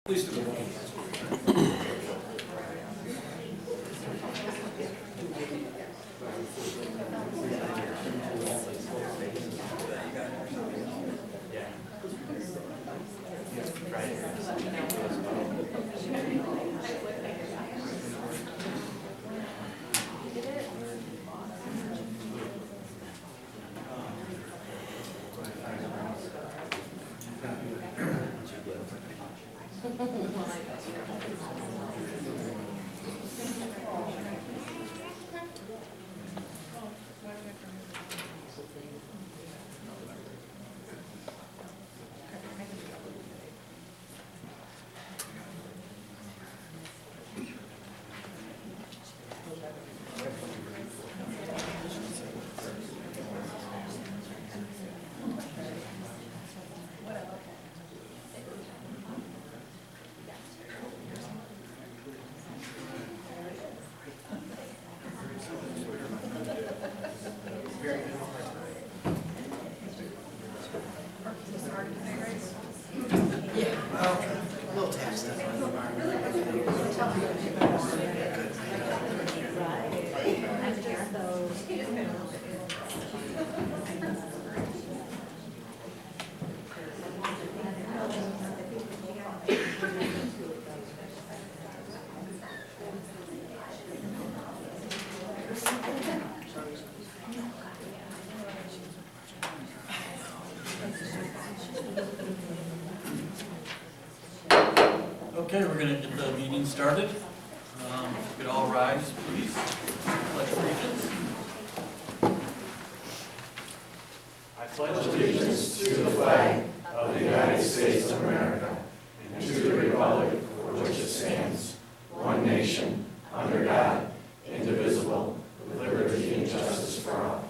Please do. Okay, we're going to get the meeting started. If you could all rise, please. Pledge allegiance. I pledge allegiance to the flag of the United States of America and to the republic for which it stands, one nation, under God, indivisible, with liberty and justice for all.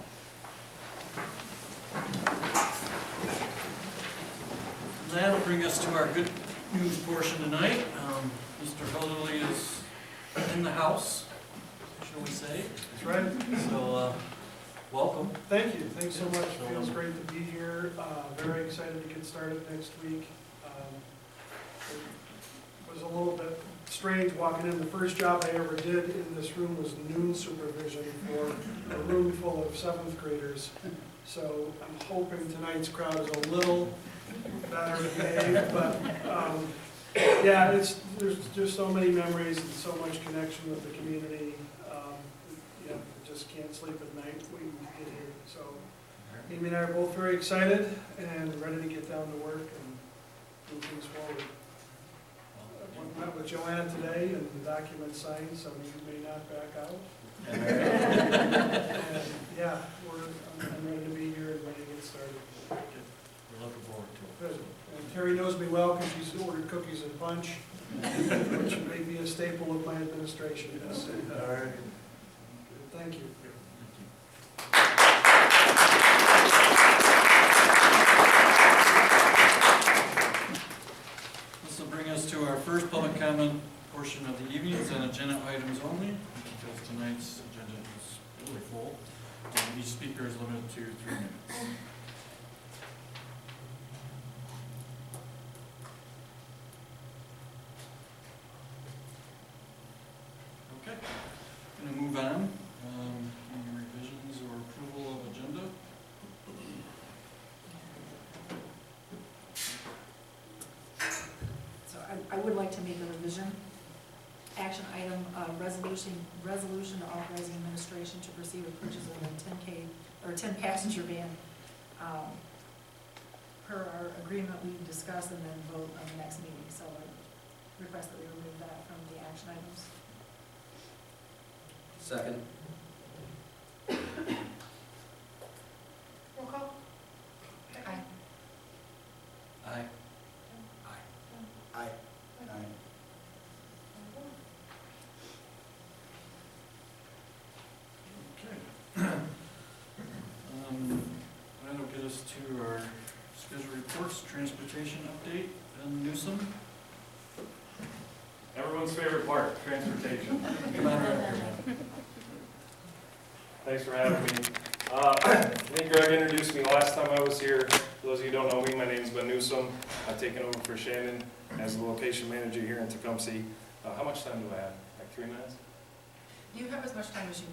That'll bring us to our good news portion tonight. Mr. Helderly is in the house, shall we say? That's right. So, welcome. Thank you. Thanks so much. It feels great to be here. Very excited to get started next week. It was a little bit strange walking in. The first job I ever did in this room was noon supervision for a room full of 7th graders. So I'm hoping tonight's crowd is a little better behaved, but yeah, there's just so many memories and so much connection with the community. You know, just can't sleep at night when we get here. So Amy and I are both very excited and ready to get down to work and move things forward. I met with Joanna today and the document signed, so you may not back out. And yeah, I'm ready to be here and ready to get started. We're looking forward to it. Good. And Terry knows me well because she's ordered cookies and punch, which may be a staple of my administration. Yes. All right. Thank you. This will bring us to our first public comment portion of the evening. It's on agenda items only, because tonight's agenda is really full. Each speaker is limited to 3 minutes. Okay, going to move on. Any revisions or approval of agenda? So I would like to make a revision. Action item, resolution authorizing administration to proceed with purchase of a 10 passenger van. Per our agreement, we discuss and then vote on the next meeting. So I request that we remove that from the action items. Second. Roll call. Aye. Aye. Aye. Okay. That'll get us to our schedule reports, transportation update, and Newsom. Everyone's favorite part, transportation. Come on right up here, man. Thanks for having me. I think Greg introduced me last time I was here. For those of you who don't know me, my name's Ben Newsom. I've taken over for Shannon as the location manager here in Tecumseh. How much time do I have? Like 3 minutes? You have as much time as you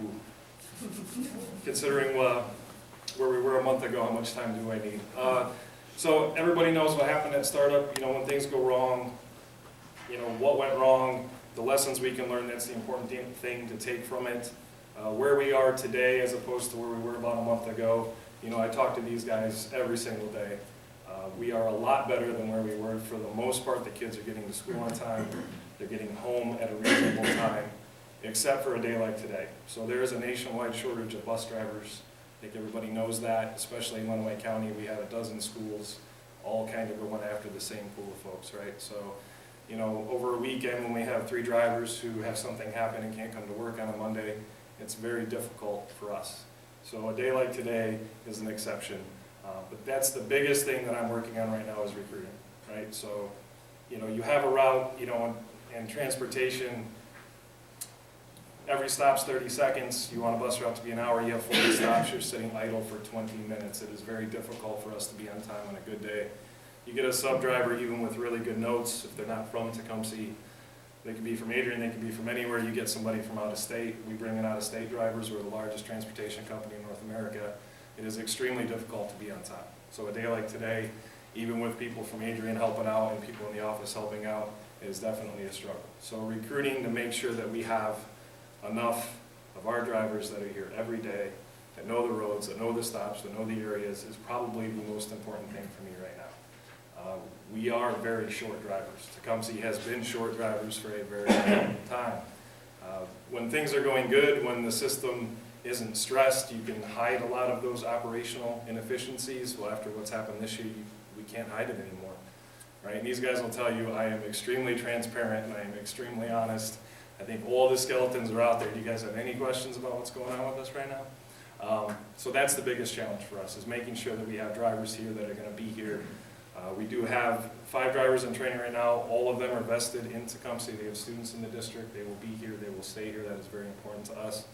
need. Ooh. Considering where we were a month ago, how much time do I need? So everybody knows what happened at startup. You know, when things go wrong, you know, what went wrong, the lessons we can learn, that's the important thing to take from it. Where we are today as opposed to where we were about a month ago, you know, I talk to these guys every single day. We are a lot better than where we were. For the most part, the kids are getting to school on time. They're getting home at a reasonable time, except for a day like today. So there is a nationwide shortage of bus drivers. I think everybody knows that, especially in Lenawee County. We had a dozen schools all kind of going after the same pool of folks, right? So, you know, over a weekend when we have 3 drivers who have something happen and can't come to work on a Monday, it's very difficult for us. So a day like today is an exception. But that's the biggest thing that I'm working on right now is recruiting, right? So, you know, you have a route, you know, and transportation, every stop's 30 seconds. You want a bus route to be an hour, you have 40 stops, you're sitting idle for 20 minutes. It is very difficult for us to be on time on a good day. You get a sub driver, even with really good notes, if they're not from Tecumseh, they could be from Adrian, they could be from anywhere. You get somebody from out of state. We bring in out of state drivers. We're the largest transportation company in North America. It is extremely difficult to be on time. So a day like today, even with people from Adrian helping out and people in the office helping out, is definitely a struggle. So recruiting to make sure that we have enough of our drivers that are here every day, that know the roads, that know the stops, that know the areas, is probably the most important thing for me right now. We are very short drivers. Tecumseh has been short drivers for a very long time. When things are going good, when the system isn't stressed, you can hide a lot of those operational inefficiencies. Well, after what's happened this year, we can't hide it anymore, right? And these guys will tell you I am extremely transparent and I am extremely honest. I think all the skeletons are out there. Do you guys have any questions about what's going on with us right now? So that's the biggest challenge for us, is making sure that we have drivers here that are going to be here. We do have 5 drivers in training right now. All of them are vested in Tecumseh. They have students in the district. They will be here. They will stay here. That is very important to us.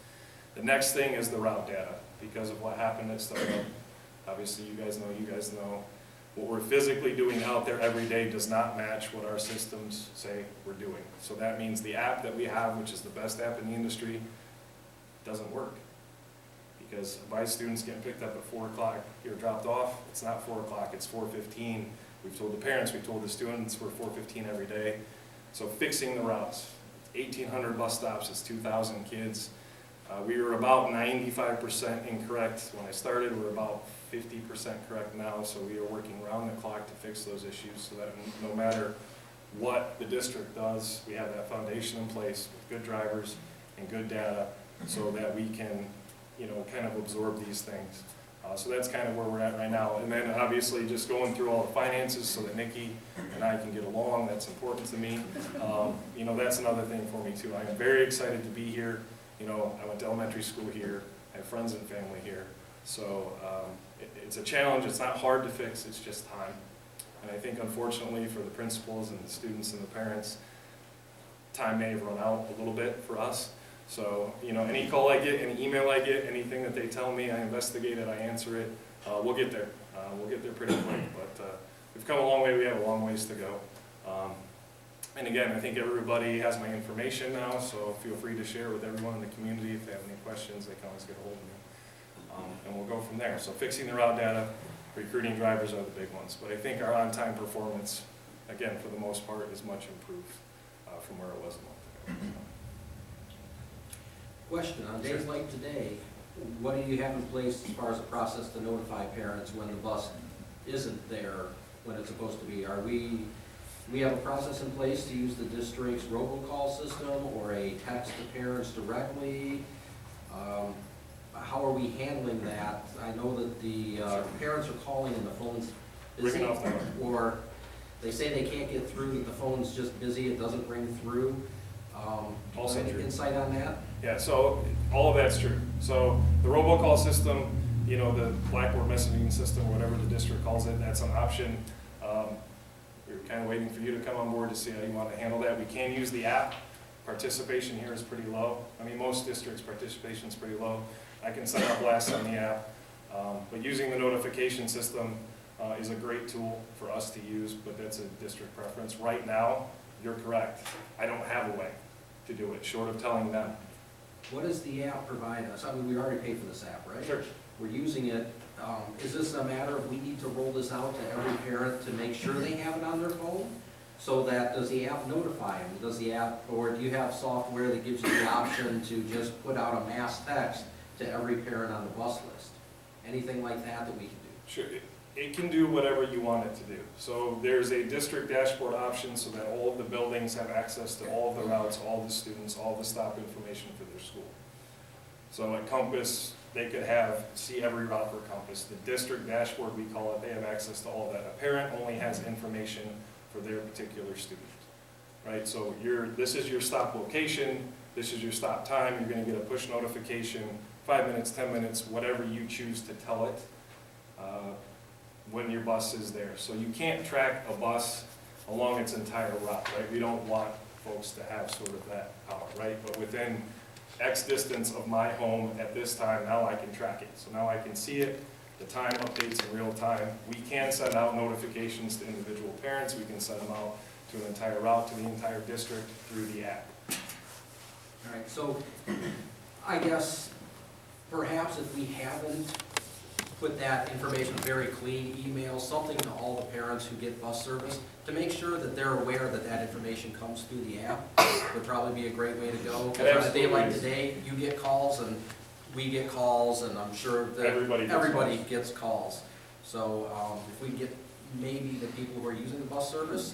The next thing is the route data. Because of what happened at startup, obviously you guys know, what we're physically doing out there every day does not match what our systems say we're doing. So that means the app that we have, which is the best app in the industry, doesn't work. Because my students getting picked up at 4 o'clock, you're dropped off, it's not 4 o'clock, it's 4:15. We've told the parents, we've told the students, we're 4:15 every day. So fixing the routes, 1,800 bus stops, it's 2,000 kids. We were about 95% incorrect when I started. We're about 50% correct now, so we are working around the clock to fix those issues so that no matter what the district does, we have that foundation in place with good drivers and good data so that we can, you know, kind of absorb these things. So that's kind of where we're at right now. And then obviously just going through all the finances so that Nikki and I can get along, that's important to me. You know, that's another thing for me too. I am very excited to be here. You know, I went to elementary school here, I have friends and family here. So it's a challenge, it's not hard to fix, it's just time. And I think unfortunately for the principals and the students and the parents, time may have run out a little bit for us. So, you know, any call I get, any email I get, anything that they tell me, I investigate it, I answer it. We'll get there. We'll get there pretty quick, but we've come a long way, we have a long ways to go. And again, I think everybody has my information now, so feel free to share with everyone in the community. If they have any questions, they can always get a hold of me. And we'll go from there. So fixing the route data, recruiting drivers are the big ones. But I think our on-time performance, again, for the most part, is much improved from where it was a month ago. Question, on days like today, what do you have in place as far as a process to notify parents when the bus isn't there when it's supposed to be? We have a process in place to use the district's robocall system or a text to parents directly. How are we handling that? I know that the parents are calling and the phone's busy, Ringing off the hook. or they say they can't get through, that the phone's just busy, it doesn't ring through. Also any true. insight on that? Yeah, so all of that's true. So the robocall system, you know, the Blackboard messaging system, whatever the district calls it, that's an option. We were kind of waiting for you to come on board to see how you want to handle that. We can use the app. Participation here is pretty low. I mean, most districts' participation is pretty low. I can send out blasts on the app. But using the notification system, is a great tool for us to use, but that's a district preference. Right now, you're correct. I don't have a way to do it, short of telling them. What does the app provide us? I mean, we already paid for this app, right? Sure. We're using it. Is this a matter of we need to roll this out to every parent to make sure they have it on their phone? So that, does the app notify them? Does the app, or do you have software that gives you the option to just put out a mass text to every parent on the bus list? Anything like that that we can do? Sure, it can do whatever you want it to do. So there's a district dashboard option so that all of the buildings have access to all of the routes, all the students, all the stop information for their school. So at Compass, they could see every route for Compass. The district dashboard, we call it, they have access to all of that. A parent only has information for their particular student, right? So this is your stop location, this is your stop time, you're gonna get a push notification, 5 minutes, 10 minutes, whatever you choose to tell it, when your bus is there. So you can't track a bus along its entire route, right? We don't want folks to have sort of that power, right? But within X distance of my home at this time, now I can track it. So now I can see it, the time updates in real time. We can send out notifications to individual parents. We can send them out to an entire route, to the entire district through the app. All right, so I guess perhaps if we haven't put that information, very clean email, something to all the parents who get bus service, to make sure that they're aware that that information comes through the app, would probably be a great way to go. Because on a day like today, you get calls and we get calls, and I'm sure that everybody gets calls. So if we get maybe the people who are using the bus service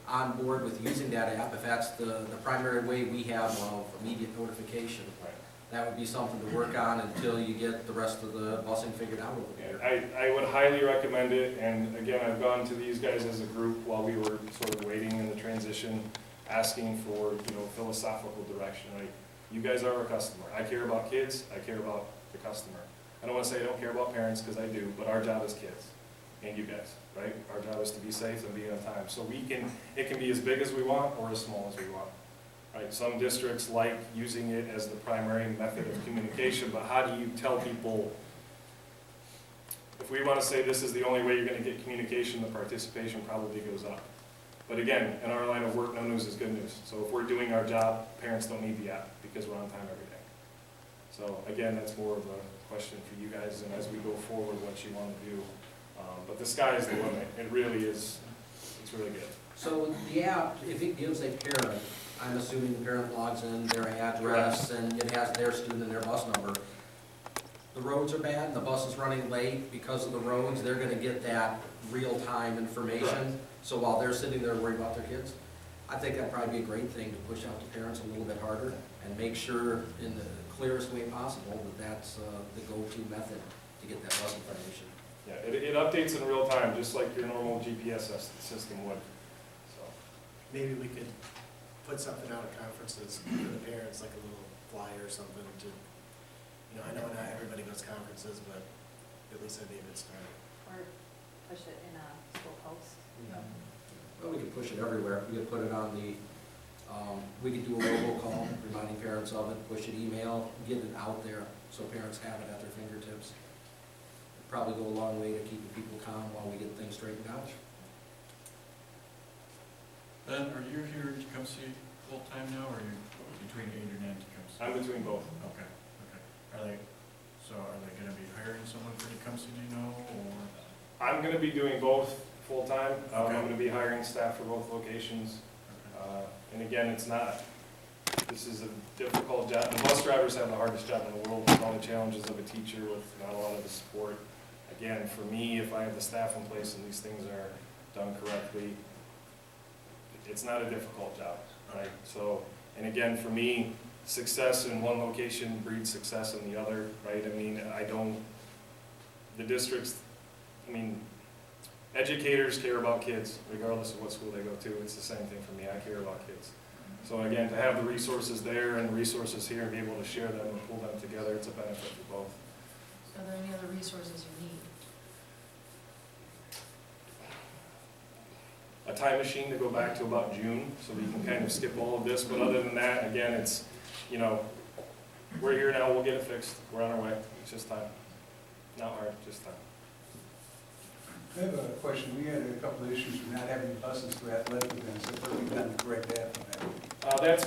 on board with using that app, if that's the primary way we have of immediate notification, that would be something to work on until you get the rest of the busing figured out over there. I would highly recommend it, and again, I've gone to these guys as a group while we were sort of waiting in the transition, asking for, philosophical direction. Like, you guys are our customer. I care about kids, I care about the customer. I don't want to say I don't care about parents, because I do, but our job is kids, and you guys, right? Our job is to be safe and be on time. So it can be as big as we want or as small as we want. Right, some districts like using it as the primary method of communication, but how do you tell people, if we want to say this is the only way you're going to get communication, the participation probably goes up. But again, in our line of work, no news is good news. So if we're doing our job, parents don't need the app because we're on time every day. So again, that's more of a question for you guys, and as we go forward, what you want to do. But the sky is the limit. It really is. It's really good. So the app, if it gives a parent, I'm assuming the parent logs in their address and it has their student and their bus number. The roads are bad and the bus is running late because of the roads, they're gonna get that real-time information. So while they're sitting there worried about their kids, I think that'd probably be a great thing to push out to parents a little bit harder and make sure in the clearest way possible that that's the go-to method to get that bus information. Yeah, it updates in real time, just like your normal GPS system would. So maybe we could put something out at conferences for the parents, like a little flyer or something to, I know not everybody goes to conferences, but at least that'd be a good start. Or push it in a school post. Well, we could push it everywhere. We could put it on the, we could do a robocall reminding parents of it, push it, email, get it out there so parents have it at their fingertips. Probably go a long way to keeping people calm while we get things straightened out. Ben, are you here at Tecumseh full-time now, or are you between Adrian and Tecumseh? I'm between both. Okay. Are they gonna be hiring someone for Tecumseh, do you know, or? I'm going to be doing both full-time. I'm Okay. going to be hiring staff for both locations. And again, this is a difficult job. The bus drivers have the hardest job in the world with all the challenges of a teacher with not a lot of the support. Again, for me, if I have the staff in place and these things are done correctly, it's not a difficult job, right? So, and again, for me, success in one location breeds success in the other, right? The districts, educators care about kids, regardless of what school they go to. It's the same thing for me. I care about kids. So again, to have the resources there and the resources here and be able to share them and pull them together, it's a benefit for both. Are there any other resources you need? A time machine to go back to about June, so we can kind of skip all of this. But other than that, again, it's, we're here now, we'll get it fixed. We're on our way. It's just time. Not hard, just time. I have a question. We had a couple of issues with not having buses for athletic events. I've heard we've done to correct that from that. That's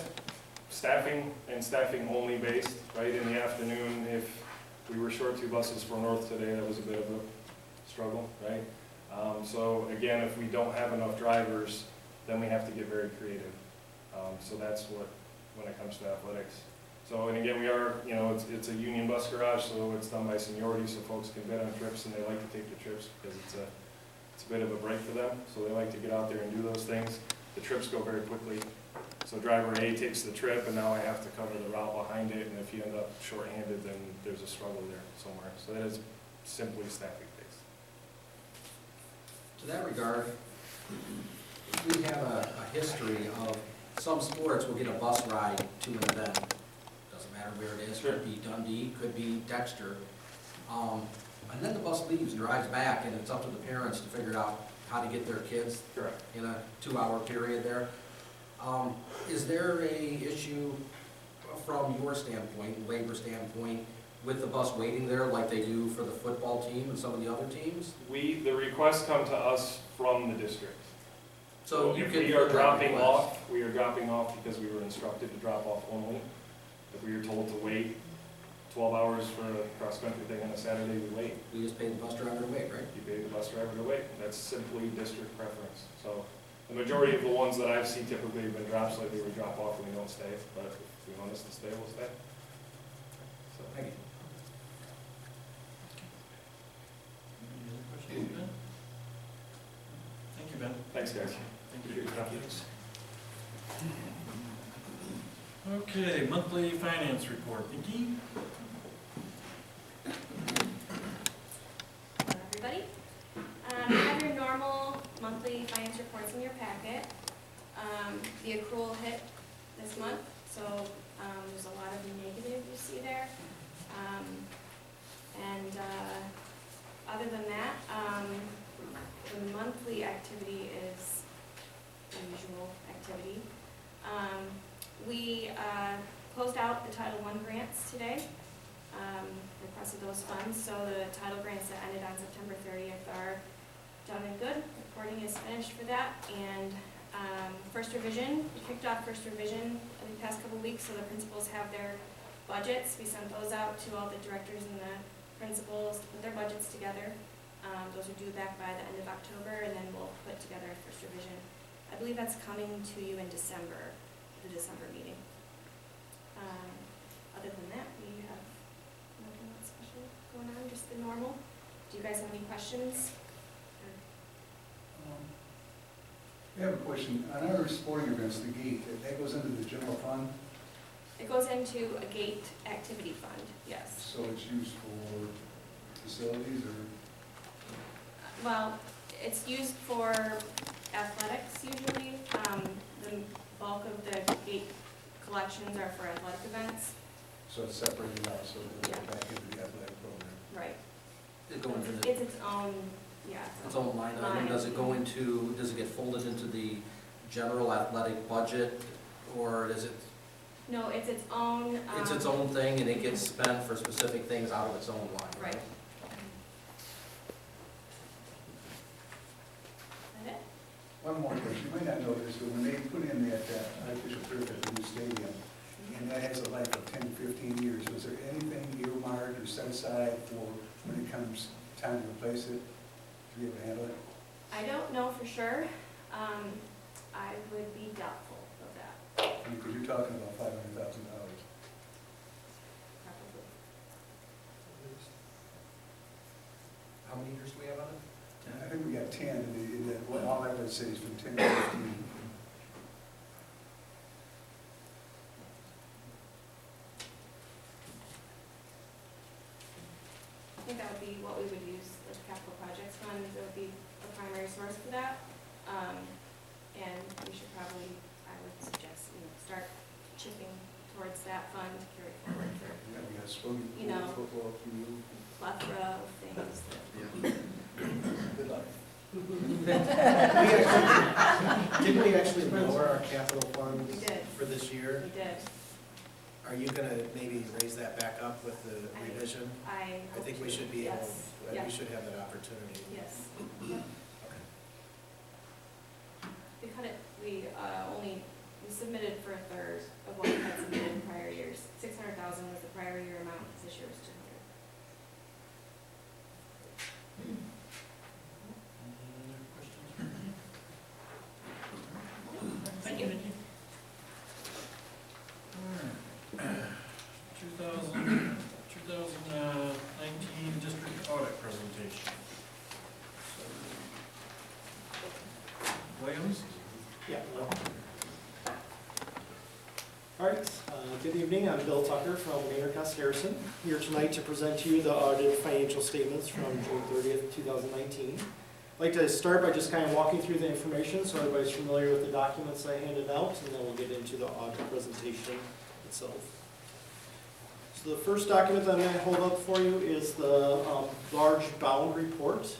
staffing and staffing only based, right? In the afternoon, if we were short 2 buses for North today, that was a bit of a struggle, right? So again, if we don't have enough drivers, then we have to get very creative. So that's what, when it comes to athletics. So, and again, we are, you know, it's a union bus garage, so it's done by seniority, so folks can bid on trips, and they like to take the trips because it's a bit of a break for them. So they like to get out there and do those things. The trips go very quickly. So driver A takes the trip, and now I have to cover the route behind it, and if you end up shorthanded, then there's a struggle there somewhere. So that is simply staffing based. To that regard, we have a history of some sports will get a bus ride to an event. Doesn't matter where it is, could be Dundee, could be Dexter. And then the bus leaves, drives back, and it's up to the parents to figure out how to get their kids Correct. in a 2-hour period there. Is there a issue from your standpoint, labor standpoint, with the bus waiting there like they do for the football team and some of the other teams? The requests come to us from the district. So you if can we are put that dropping request. off, we are dropping off because we were instructed to drop off only. If we are told to wait 12 hours for a cross-country thing on a Saturday, we wait. We just pay the bus driver to wait, right? You pay the bus driver to wait. That's simply district preference. So the majority of the ones that I've seen typically have been dropped, so we would drop off and we don't stay. But if you want us to stay, we'll stay. So, Thank you. Any other questions, Ben? Thank you, Ben. thanks, guys. Thank you for your comments. Okay, monthly finance report. Vicki? Hello, everybody. You have your normal monthly finance reports in your packet. The accrual hit this month, so there's a lot of negative you see there. Other than that, the monthly activity is the usual activity. We closed out the Title I grants today, requested those funds, so the title grants that ended on September 30th are done and good. Reporting is finished for that, and first revision, we kicked off first revision in the past couple weeks, so the principals have their budgets. We sent those out to all the directors and the principals to put their budgets together. Those are due back by the end of October, and then we'll put together a first revision. I believe that's coming to you in December, the December meeting. Other than that, we have nothing else special going on, just the normal. Do you guys have any questions? I have a question. On our sporting events, the gate, that goes into the general fund, It goes into a gate activity fund, yes. so it's used for facilities or? Well, it's used for athletics usually. The bulk of the gate collections are for athletic events. So it's separated out, so it goes Yeah. back into the athletic program. Right. It go into the, It's its own, yeah. its own line item, does it go into, does it get folded into the general athletic budget, or is it, No, it's its own. it's its own thing and it gets spent for specific things out of its own line? Right. Is that it? One more question. You might not know this, but when they put in that artificial turf at the new stadium, and that has a life of 10 to 15 years, was there anything earmarked or set aside for when it comes time to replace it, to be able to handle it? I don't know for sure. I would be doubtful of that, Because you're talking about $500,000. probably. How many years do we have on it? I think we got 10, and what all I would say is from 10 to 15. I think that would be what we would use, the capital projects fund, that would be the primary source for that. And we should probably, I would suggest, start chipping towards that fund to carry forward for Yeah, we got swimming You know. pool, football field. plethora of things. Good luck. Didn't we actually lower our capital We funds did, for this year? we did. Are you gonna maybe raise that back up with the revision? I I think we should be able, Yes, yeah. we should have that opportunity. Yes. Okay. We cut it, we submitted for a third of what we had submitted in prior years. 600,000 was the prior year amount, this year was 200. Thank you. 2019 district audit presentation. Williams? Yeah. All right, good evening. I'm Bill Tucker from Maynard Harrison, here tonight to present to you the audited financial statements from June 30th, 2019. I'd like to start by just kind of walking through the information so everybody's familiar with the documents I handed out, and then we'll get into the audit presentation itself. So the first document that I'm going to hold up for you is the large bound report.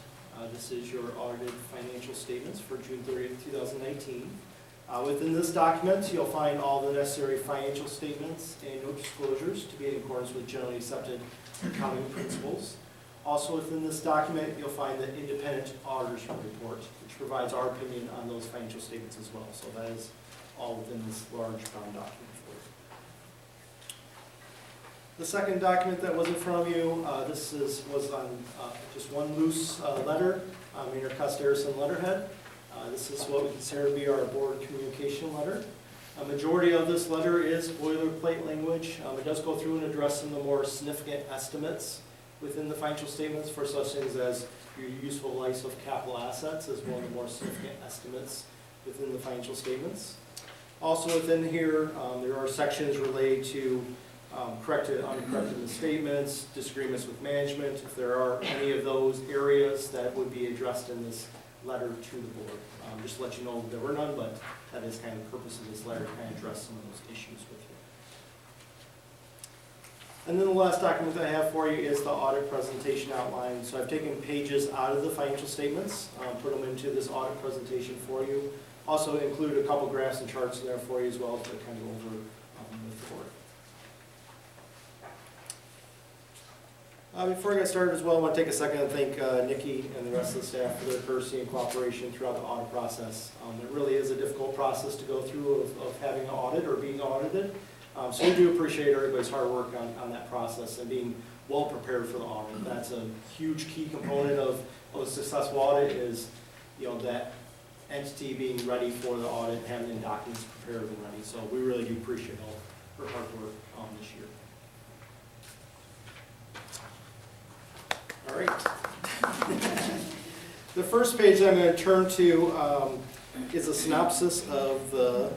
This is your audited financial statements for June 30th, 2019. Within this document, you'll find all the necessary financial statements and note disclosures to be in accordance with generally accepted accounting principles. Also within this document, you'll find the independent auditor's report, which provides our opinion on those financial statements as well. So that is all within this large bound document for you. The second document that was in front of you, was on just one loose letter, Maynard Harrison letterhead. This is what we consider to be our board communication letter. A majority of this letter is boilerplate language. It does go through and address some of the more significant estimates within the financial statements for such things as your useful life of capital assets as one of the more significant estimates within the financial statements. Also within here, there are sections related to corrected, uncorrected misstatements, disagreements with management, if there are any of those areas that would be addressed in this letter to the board. Just to let you know there were none, but that is kind of the purpose of this letter, to kind of address some of those issues with you. And then the last document that I have for you is the audit presentation outline. So I've taken pages out of the financial statements, put them into this audit presentation for you. Also include a couple graphs and charts in there for you as well to kind of over with the board. Before I get started as well, I want to take a second and thank Nikki and the rest of the staff for their courtesy and cooperation throughout the audit process. It really is a difficult process to go through of having an audit or being audited. So we do appreciate everybody's hard work on that process and being well prepared for the audit. That's a huge key component of a successful audit is, that entity being ready for the audit and having the documents prepared and ready. So we really do appreciate all her hard work this year. All right. The first page that I'm going to turn to is a synopsis of the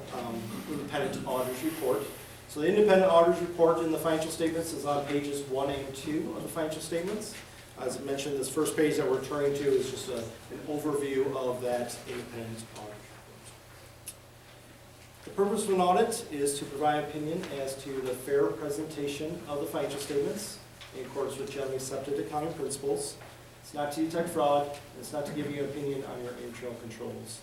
independent auditor's report. So the independent auditor's report in the financial statements is on pages 1 and 2 of the financial statements. As I mentioned, this first page that we're turning to is just an overview of that independent auditor's report. The purpose of an audit is to provide opinion as to the fair presentation of the financial statements in accordance with generally accepted accounting principles. It's not to detect fraud, and it's not to give you an opinion on your internal controls.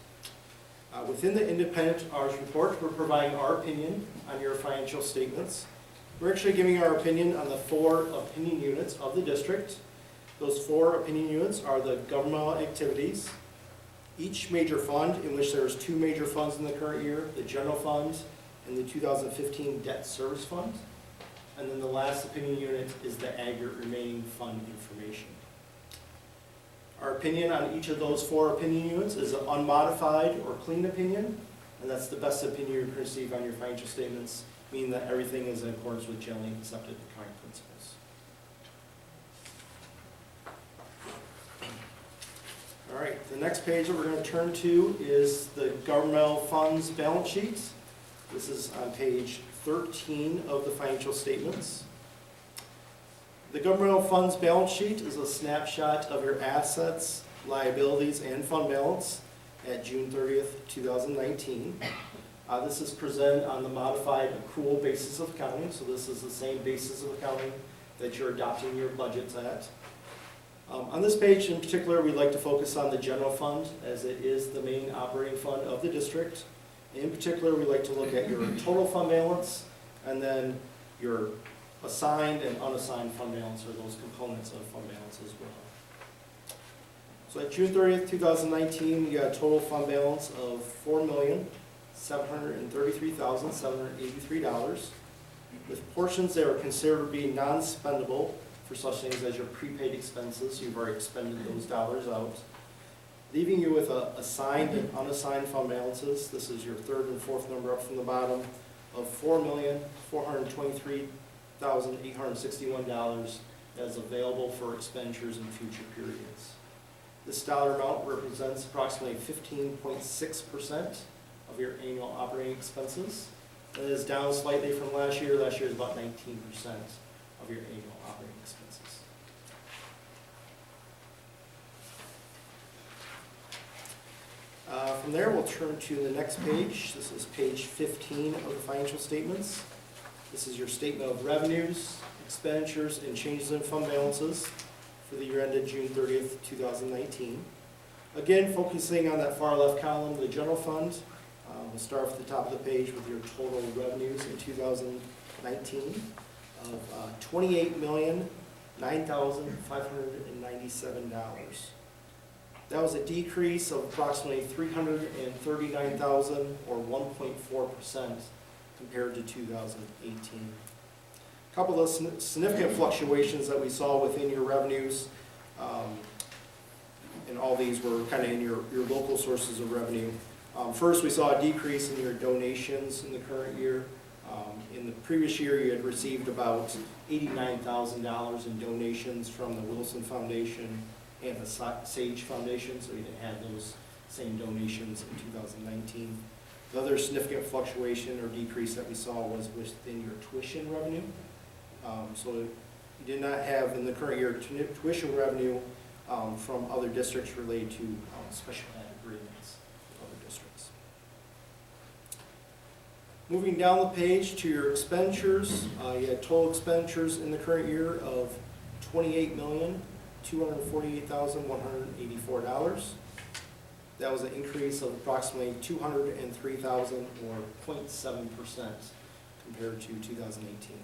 Within the independent auditor's report, we're providing our opinion on your financial statements. We're actually giving our opinion on the 4 opinion units of the district. Those 4 opinion units are the governmental activities, each major fund, in which there's 2 major funds in the current year, the general fund and the 2015 debt service fund. And then the last opinion unit is the aggregate remaining fund information. Our opinion on each of those 4 opinion units is an unmodified or clean opinion, and that's the best opinion you can receive on your financial statements, meaning that everything is in accordance with generally accepted accounting principles. All right, the next page that we're going to turn to is the governmental funds balance sheet. This is on page 13 of the financial statements. The governmental funds balance sheet is a snapshot of your assets, liabilities, and fund balance at June 30th, 2019. This is presented on the modified accrual basis of accounting, so this is the same basis of accounting that you're adopting your budgets at. On this page in particular, we'd like to focus on the general fund, as it is the main operating fund of the district. In particular, we like to look at your total fund balance and then your assigned and unassigned fund balance, or those components of fund balance as well. So at June 30th, 2019, you got a total fund balance of $4,733,783, with portions that are considered to be non-spendable for such things as your prepaid expenses. You've already expended those dollars out, leaving you with assigned and unassigned fund balances. This is your third and fourth number up from the bottom, of $4,423,861 that is available for expenditures in future periods. This dollar amount represents approximately 15.6% of your annual operating expenses. That is down slightly from last year. Last year is about 19% of your annual operating expenses. From there, we'll turn to the next page. This is page 15 of the financial statements. This is your statement of revenues, expenditures, and changes in fund balances for the year ended June 30th, 2019. Again, focusing on that far left column, the general fund. We'll start off at the top of the page with your total revenues in 2019 of $28,009,597. That was a decrease of approximately $339,000 or 1.4% compared to 2018. A couple of significant fluctuations that we saw within your revenues, and all these were kind of in your local sources of revenue. First, we saw a decrease in your donations in the current year. In the previous year, you had received about $89,000 in donations from the Wilson Foundation and the Sage Foundation, so you didn't have those same donations in 2019. The other significant fluctuation or decrease that we saw was within your tuition revenue. So you did not have in the current year tuition revenue from other districts related to special ed agreements with other districts. Moving down the page to your expenditures, you had total expenditures in the current year of $28,248,184. That was an increase of approximately $203,000 or 0.7% compared to 2018.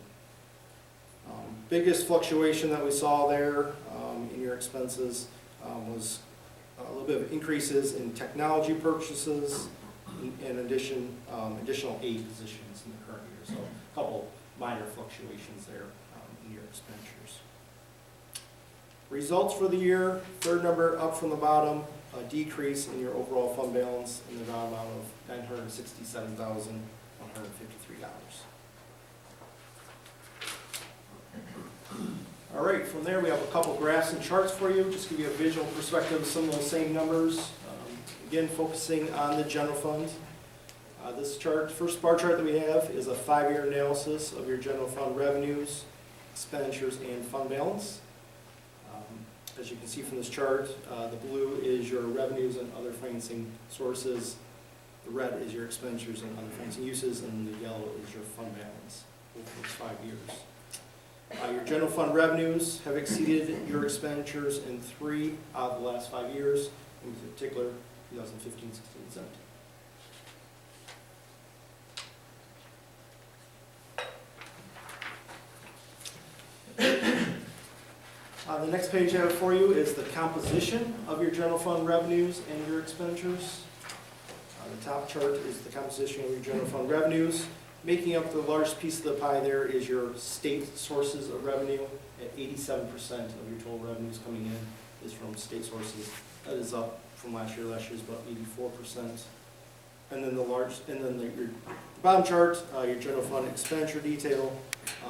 Biggest fluctuation that we saw there in your expenses was a little bit of increases in technology purchases, in addition, additional aid positions in the current year. So a couple minor fluctuations there in your expenditures. Results for the year, third number up from the bottom, a decrease in your overall fund balance in the amount of $967,153. All right, from there we have a couple graphs and charts for you, just give you a visual perspective of some of those same numbers. Again, focusing on the general fund. This chart, first bar chart that we have is a 5-year analysis of your general fund revenues, expenditures, and fund balance. As you can see from this chart, the blue is your revenues and other financing sources, the red is your expenditures and other financing uses, and the yellow is your fund balance over those 5 years. Your general fund revenues have exceeded your expenditures in 3 out of the last 5 years, in particular 2015, 16, and 17. The next page I have for you is the composition of your general fund revenues and your expenditures. The top chart is the composition of your general fund revenues. Making up the largest piece of the pie there is your state sources of revenue. At 87% of your total revenues coming in is from state sources. That is up from last year. Last year is about 84%. And then your bottom chart, your general fund expenditure detail,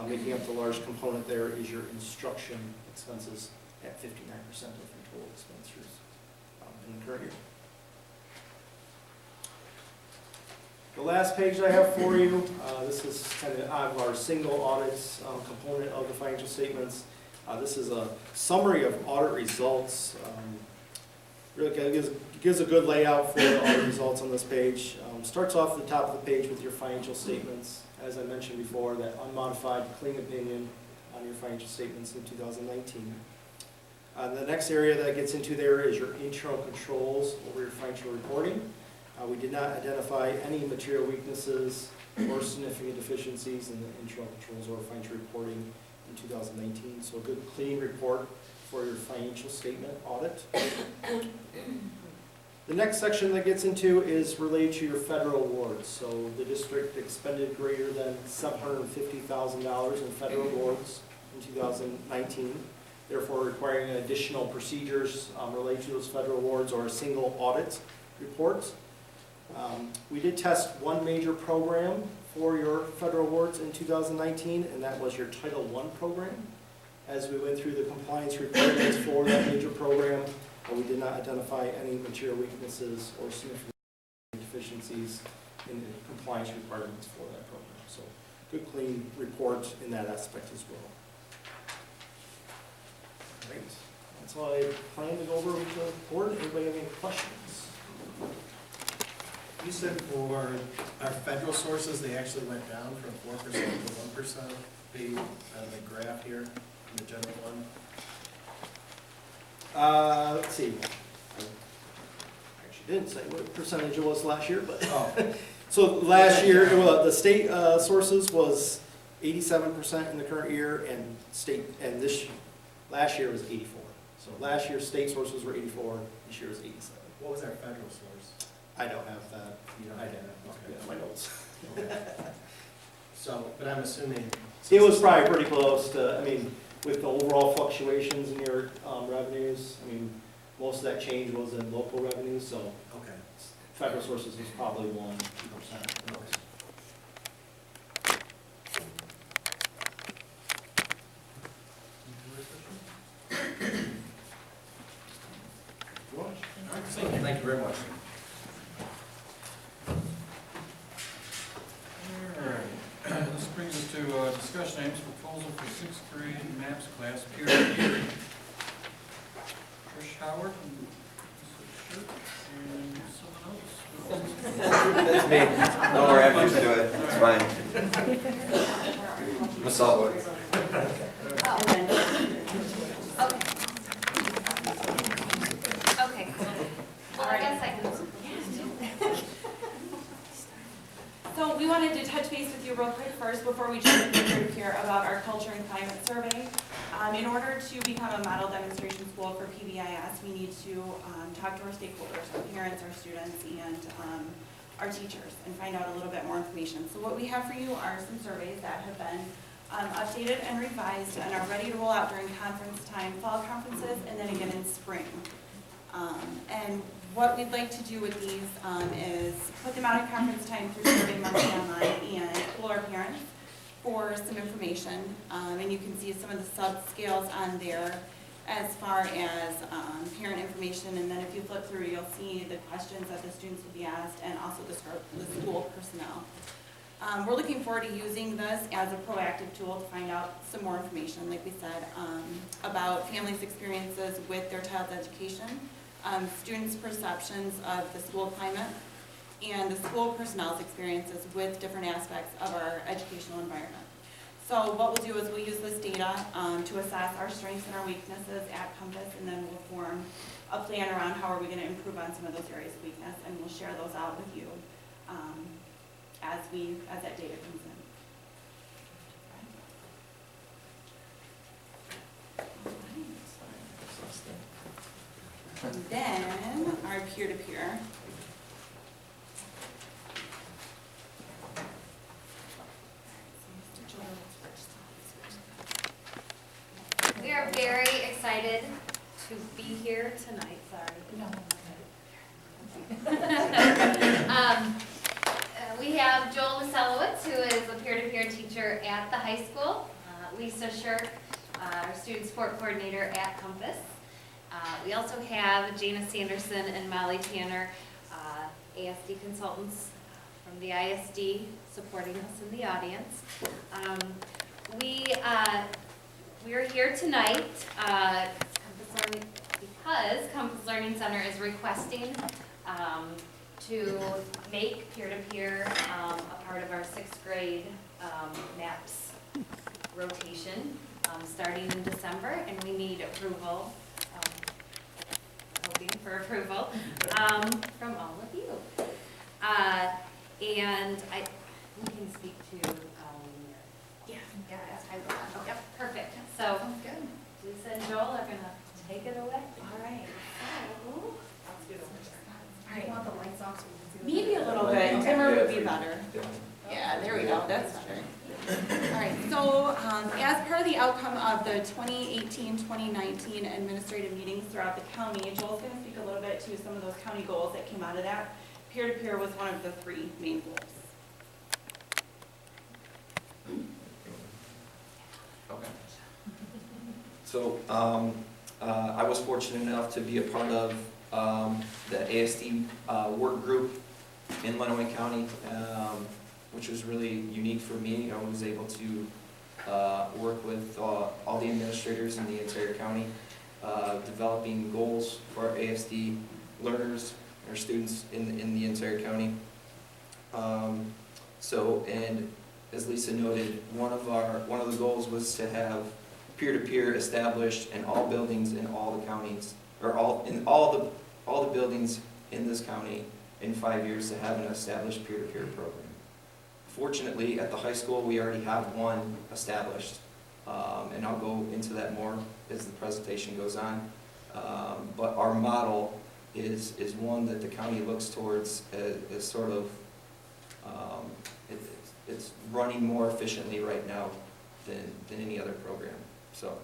making up the large component there is your instruction expenses at 59% of your total expenditures in the current year. The last page I have for you, this is kind of out of our single audits component of the financial statements. This is a summary of audit results. Really kind of gives a good layout for the audit results on this page. Starts off at the top of the page with your financial statements. As I mentioned before, that unmodified clean opinion on your financial statements in 2019. The next area that gets into there is your internal controls over your financial reporting. We did not identify any material weaknesses or significant deficiencies in the internal controls or financial reporting in 2019. So a good clean report for your financial statement audit. The next section that gets into is related to your federal awards. So the district expended greater than $750,000 in federal awards in 2019, therefore requiring additional procedures related to those federal awards or a single audit report. We did test one major program for your federal awards in 2019, and that was your Title I program. As we went through the compliance requirements for that major program, we did not identify any material weaknesses or significant deficiencies in the compliance requirements for that program. So good clean report in that aspect as well. Great. That's all I plan to go over with the board. Anybody have any questions? You said for our federal sources, they actually went down from 4% to 1%, the graph here, in the general fund. Let's see. I actually didn't say what percentage it was last year, but so last year, the state sources was 87% in the current year, and last year was 84. So last year state sources were 84. This year was 87. What was our federal source? I don't have that. You don't I have didn't. that? Okay. Yeah, my notes. So, but I'm assuming. It was probably pretty close to. I mean, with the overall fluctuations in your revenues, I mean, most of that change was in local revenues, so Okay. federal sources was probably 1-2%. Thank you very much. All right, this brings us to discussion items, proposal for 6th grade maps class peer review. Trish Howard and someone else. That's me. Don't worry, I'm used to it. It's fine. I'm a saltwood. Okay, well, I guess I can. So we wanted to touch base with you real quick first before we jump into group here about our culture and climate survey. In order to become a model demonstration school for PBIS, we need to talk to our stakeholders, our parents, our students, and our teachers, and find out a little bit more information. So what we have for you are some surveys that have been updated and revised and are ready to roll out during conference time, fall conferences, and then again in spring. And what we'd like to do with these is put them out at conference time through Survey Monkey online and pull our parents for some information. And you can see some of the sub-scales on there as far as parent information. And then if you flip through, you'll see the questions that the students will be asked and also the school personnel. We're looking forward to using this as a proactive tool to find out some more information, like we said, about families' experiences with their child's education, students' perceptions of the school climate, and the school personnel's experiences with different aspects of our educational environment. So what we'll do is we'll use this data to assess our strengths and our weaknesses at Compass, and then we'll form a plan around how are we going to improve on some of those areas of weakness, and we'll share those out with you as that data comes in. And then our peer-to-peer. We are very excited to be here tonight, sorry. We have Joel Maselowitz, who is a peer-to-peer teacher at the high school, Lisa Shirk, our student support coordinator at Compass. We also have Jana Sanderson and Molly Tanner, ASD consultants from the ISD, supporting us in the audience. We are here tonight because Compass Learning Center is requesting to make peer-to-peer a part of our 6th grade MAPS rotation starting in December, and we need approval, hoping for approval from all of you. And we can speak to, yeah, I will. Oh, yep, perfect. So Lisa and Joel are gonna take it away. All right. So, I want the lights off so we can see. maybe a little bit dimmer would be better. Yeah, there we go, that's better. All right, so as part of the outcome of the 2018-2019 administrative meetings throughout the county, Joel's going to speak a little bit to some of those county goals that came out of that. Peer-to-peer was one of the 3 main goals. Okay. So I was fortunate enough to be a part of the ASD work group in Lenawee County, which was really unique for me. I was able to work with all the administrators in the entire county, developing goals for our ASD learners, our students in the entire county. And as Lisa noted, one of the goals was to have peer-to-peer established in all buildings in all the counties, or all the buildings in this county in 5 years to have an established peer-to-peer program. Fortunately, at the high school, we already have one established, and I'll go into that more as the presentation goes on. But our model is one that the county looks towards as sort of, it's running more efficiently right now than any other program. So,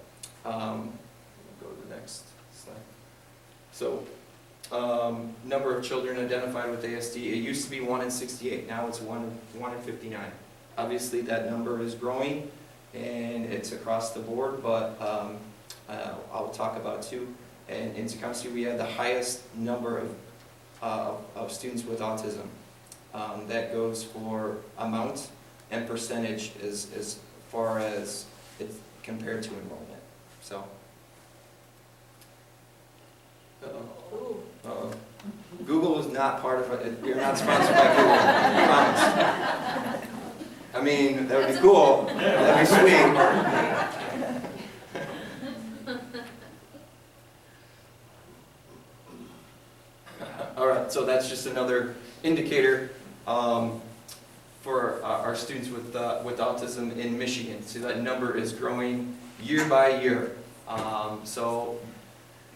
go to the next slide. So, number of children identified with ASD, it used to be 1 in 68, now it's 1 in 59. Obviously that number is growing and it's across the board, but I'll talk about 2. And in Tecumseh we have the highest number of students with autism. That goes for amount and percentage as far as it's compared to enrollment. So. Google is not part of it. You're not sponsored by Google. I promise. I mean, that would be cool. That'd be sweet. All right, so that's just another indicator for our students with autism in Michigan. So that number is growing year by year. So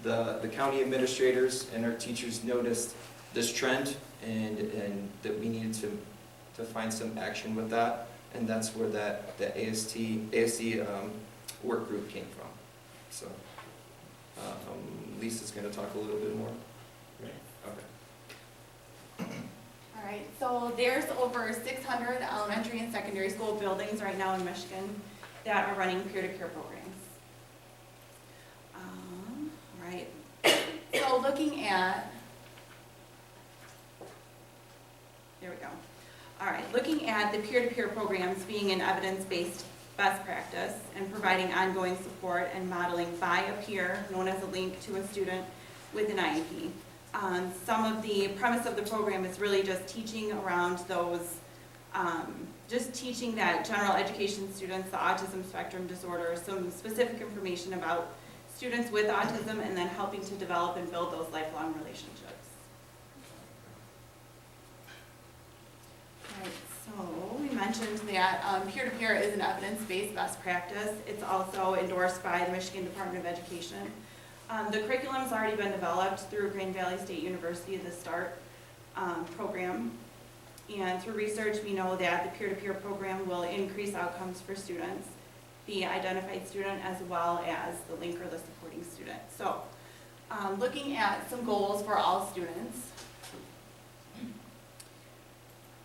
the county administrators and our teachers noticed this trend and that we needed to find some action with that, and that's where the ASD work group came from. So Lisa's going to talk a little bit more. Right? Okay. All right, so there's over 600 elementary and secondary school buildings right now in Michigan that are running peer-to-peer programs. Right, so looking at, there we go. All right, looking at the peer-to-peer programs being an evidence-based best practice and providing ongoing support and modeling by a peer, known as a link to a student with an IEP. Some of the premise of the program is really just teaching around those, just teaching that general education students, the autism spectrum disorder, some specific information about students with autism, and then helping to develop and build those lifelong relationships. All right, so we mentioned that peer-to-peer is an evidence-based best practice. It's also endorsed by the Michigan Department of Education. The curriculum has already been developed through Grand Valley State University, the START program. And through research, we know that the peer-to-peer program will increase outcomes for students, the identified student as well as the link or the supporting student. So looking at some goals for all students,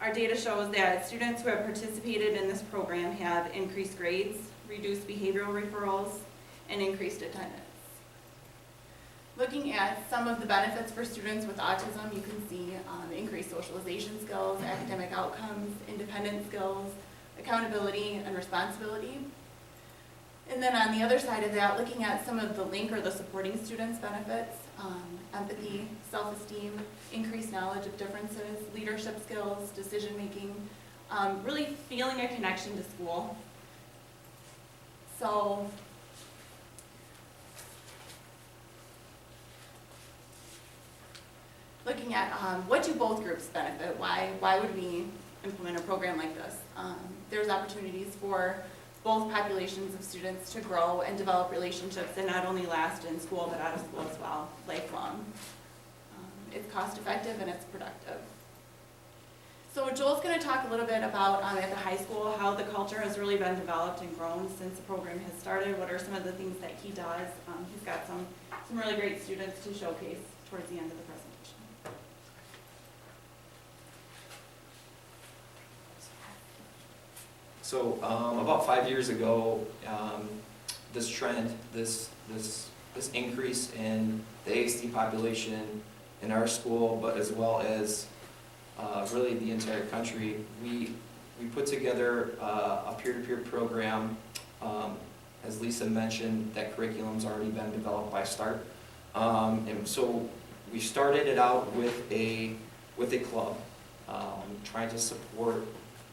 our data shows that students who have participated in this program have increased grades, reduced behavioral referrals, and increased attendance. Looking at some of the benefits for students with autism, you can see increased socialization skills, academic outcomes, independent skills, accountability, and responsibility. And then on the other side of that, looking at some of the link or the supporting students' benefits, empathy, self-esteem, increased knowledge of differences, leadership skills, decision-making, really feeling a connection to school. So, looking at what do both groups benefit? Why would we implement a program like this. There's opportunities for both populations of students to grow and develop relationships that not only last in school but out of school as well, lifelong. It's cost effective and it's productive. So Joel's going to talk a little bit about at the high school how the culture has really been developed and grown since the program has started. What are some of the things that he does? He's got some really great students to showcase towards the end of the presentation. So about 5 years ago, this trend, this increase in the ASD population in our school, but as well as really the entire country, we put together a peer-to-peer program. As Lisa mentioned, that curriculum's already been developed by START. And so we started it out with a club, trying to support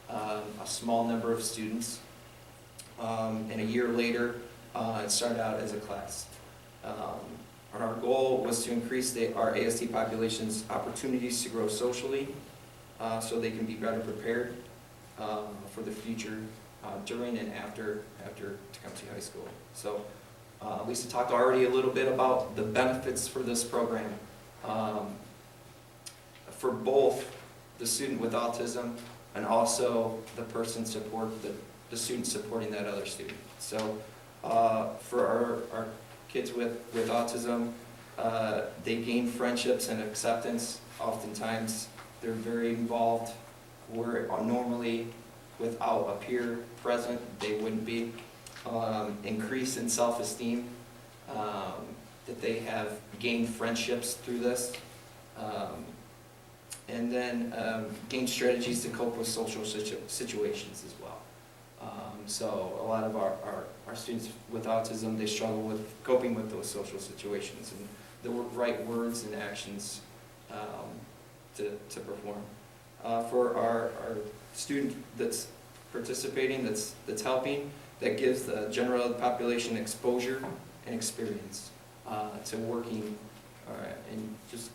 a small number of students. And a year later, it started out as a class. And our goal was to increase our ASD population's opportunities to grow socially, so they can be better prepared for the future during and after Tecumseh High School. So Lisa talked already a little bit about the benefits for this program. For both the student with autism and also the the student supporting that other student. So for our kids with autism, they gain friendships and acceptance. Oftentimes they're very involved where normally without a peer present they wouldn't be. Increase in self-esteem, that they have gained friendships through this. And then gain strategies to cope with social situations as well. So a lot of our students with autism, they struggle with coping with those social situations and the right words and actions to perform. For our student that's participating, that's helping, that gives the general population exposure and experience to working and just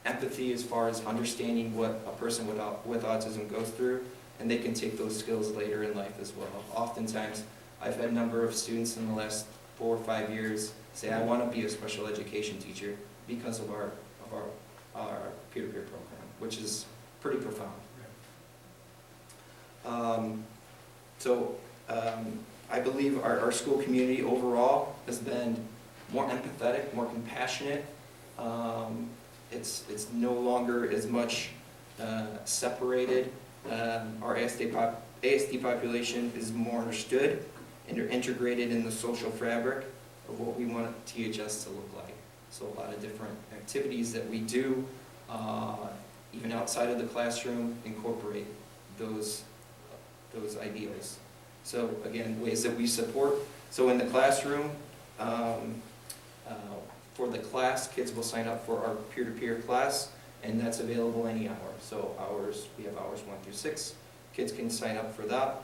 empathy as far as understanding what a person with autism goes through, and they can take those skills later in life as well. Oftentimes, I've had a number of students in the last 4 or 5 years say, I want to be a special education teacher because of our peer-to-peer program, which is pretty profound. I believe our school community overall has been more empathetic, more compassionate. It's no longer as much separated. Our ASD population is more understood and they're integrated in the social fabric of what we want THS to look like. So a lot of different activities that we do, even outside of the classroom, incorporate those ideals. So again, ways that we support. So in the classroom, for the class, kids will sign up for our peer-to-peer class, and that's available any hour. So we have hours 1 through 6. Kids can sign up for that.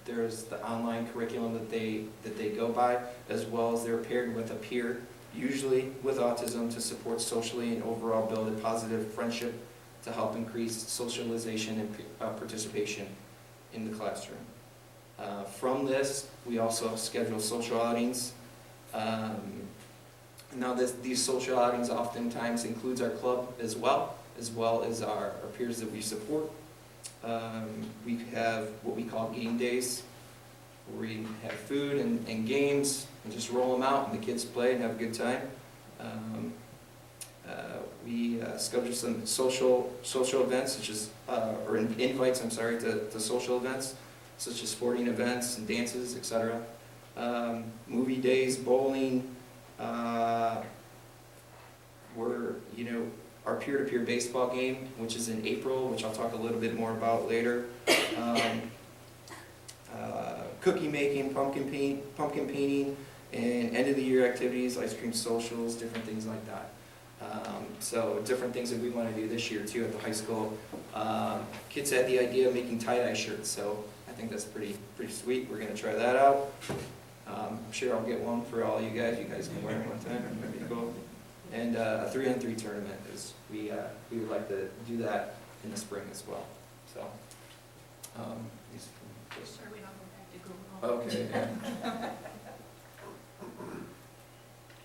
There's the online curriculum that they go by, as well as they're paired with a peer, usually with autism, to support socially and overall build a positive friendship to help increase socialization and participation in the classroom. From this, we also schedule social outings. Now these social outings oftentimes includes our club as well as our peers that we support. We have what we call game days, where we have food and games and just roll them out and the kids play and have a good time. We schedule some social events, such as, or invites, to social events, such as sporting events and dances, etc. Movie days, bowling. Our peer-to-peer baseball game, which is in April, which I'll talk a little bit more about later. Cookie making, pumpkin painting, and end of the year activities, ice cream socials, different things like that. So different things that we want to do this year too at the high school. Kids had the idea of making tie-dye shirts, so I think that's pretty sweet. We're going to try that out. I'm sure I'll get one for all you guys. You guys can wear it one time. That'd be cool. And a 3-on-3 tournament is we would like to do that in the spring as well. So So, these from this. Sure, we don't go back to Google. Okay, yeah.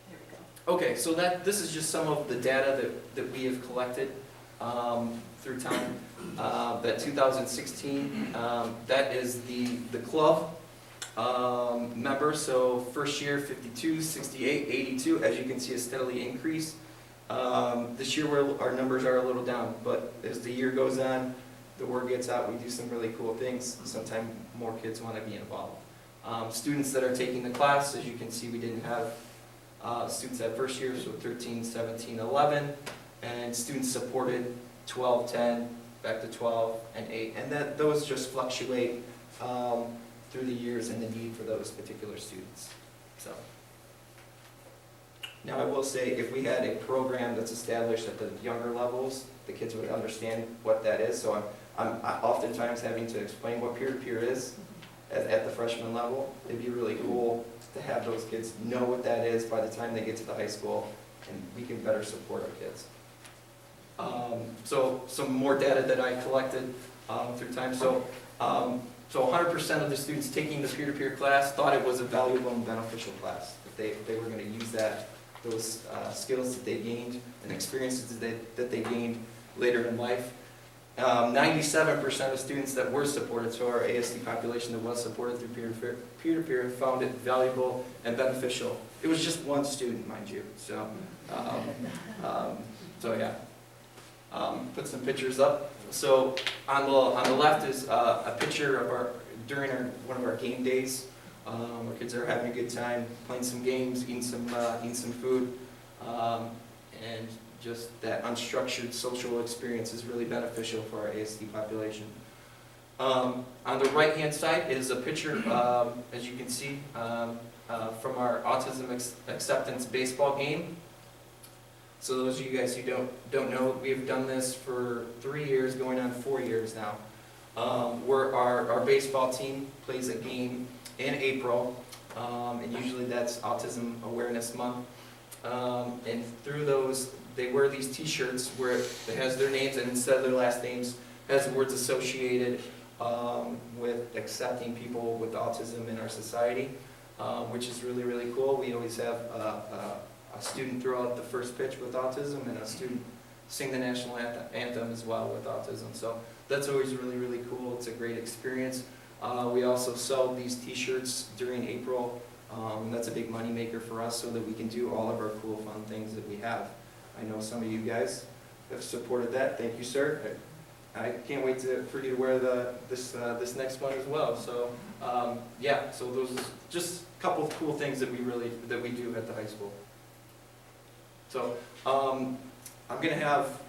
There we go. Okay, so this is just some of the data that we have collected through time. That 2016, that is the club members. So first year 52, 68, 82. As you can see, a steadily increase. This year our numbers are a little down, but as the year goes on, the word gets out. We do some really cool things. Sometimes more kids want to be involved. Students that are taking the class, as you can see, we didn't have students at first year, so 13, 17, 11, and students supported 12, 10, back to 12, and 8. And those just fluctuate through the years and the need for those particular students. So, now I will say, if we had a program that's established at the younger levels, the kids would understand what that is. So I'm oftentimes having to explain what peer-to-peer is at the freshman level. It'd be really cool to have those kids know what that is by the time they get to the high school, and we can better support our kids. So some more data that I collected through time. So 100% of the students taking the peer-to-peer class thought it was a valuable and beneficial class. If they were going to use those skills that they gained and experiences that they gained later in life. 97% of students that were supported, so our ASD population that was supported through peer-to-peer, found it valuable and beneficial. It was just one student, mind you. So, yeah. Put some pictures up. So on the left is a picture of during one of our game days. Our kids are having a good time, playing some games, eating some food, and just that unstructured social experience is really beneficial for our ASD population. On the right-hand side is a picture, as you can see, from our autism acceptance baseball game. So those of you guys who don't know, we've done this for 3 years, going on 4 years now. Where our baseball team plays a game in April, and usually that's Autism Awareness Month. And through those, they wear these T-shirts where it has their names, and instead of their last names, has words associated with accepting people with autism in our society, which is really, really cool. We always have a student throw out the first pitch with autism, and a student sing the national anthem as well with autism. So that's always really, really cool. It's a great experience. We also sell these T-shirts during April. That's a big money maker for us, so that we can do all of our cool, fun things that we have. I know some of you guys have supported that. Thank you, sir. I can't wait for you to wear this next one as well. So yeah, so those are just a couple of cool things that we do at the high school. So I'm going to have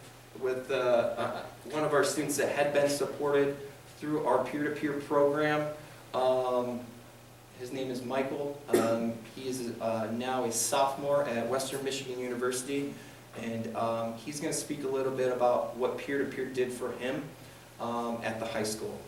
with one of our students that had been supported through our peer-to-peer program. His name is Michael. He is now a sophomore at Western Michigan University, and he's going to speak a little bit about what peer-to-peer did for him at the high school.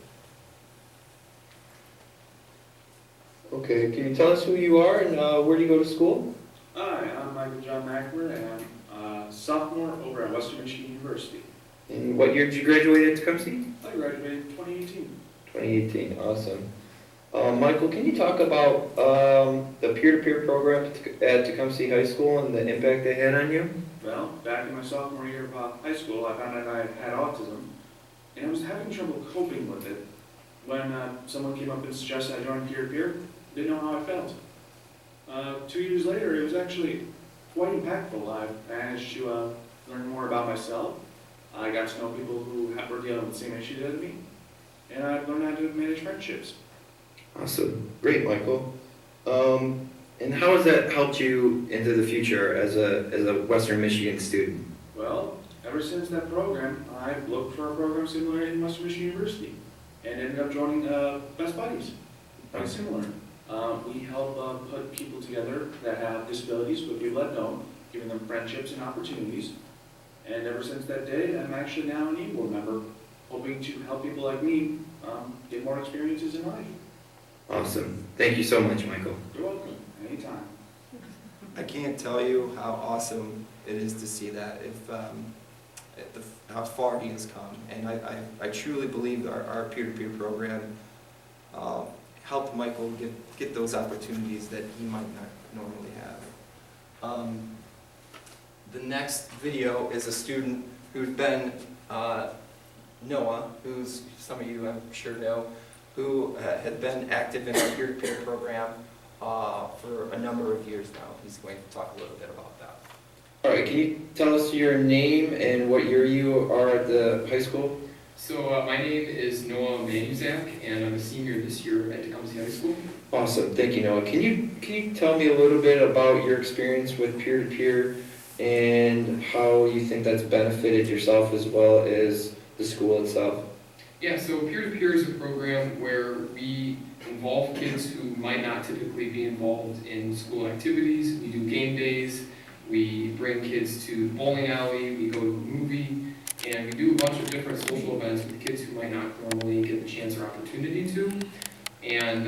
Okay, can you tell us who you are and where do you go to school? Hi, I'm Michael John Mackler, and I'm a sophomore over at Western Michigan University. And what year did you graduate at Tecumseh? I graduated in 2018. 2018, awesome. Michael, can you talk about the peer-to-peer program at Tecumseh High School and the impact they had on you? Well, back in my sophomore year of high school, I found out I had autism, and I was having trouble coping with it. When someone came up and suggested I join peer-to-peer, didn't know how I felt. 2 years later, it was actually quite impactful. I managed to learn more about myself. I got to know people who were dealing with the same issues as me, and I learned how to manage friendships. Awesome. Great, Michael. And how has that helped you into the future as a Western Michigan student? Well, ever since that program, I've looked for a program similar in Western Michigan University and ended up joining Best Buddies. Quite similar. We help put people together that have disabilities with people that don't, giving them friendships and opportunities. And ever since that day, I'm actually now an E-Board member, hoping to help people like me get more experiences in life. Awesome. Thank you so much, Michael. You're welcome. Anytime. I can't tell you how awesome it is to see that. how far he has come. And I truly believe our peer-to-peer program helped Michael get those opportunities that he might not normally have. The next video is a student who's been, Noah, who's some of you I'm sure know, who had been active in our peer-to-peer program for a number of years now. He's going to talk a little bit about that. All right, can you tell us your name and what year you are at the high school? So my name is Noah Manuzak, and I'm a senior this year at Tecumseh High School. Awesome, thank you, Noah. Can you tell me a little bit about your experience with peer-to-peer and how you think that's benefited yourself as well as the school itself? Yeah, so peer-to-peer is a program where we involve kids who might not typically be involved in school activities. We do game days, we bring kids to the bowling alley, we go to a movie, and we do a bunch of different social events with kids who might not normally get the chance or opportunity to. And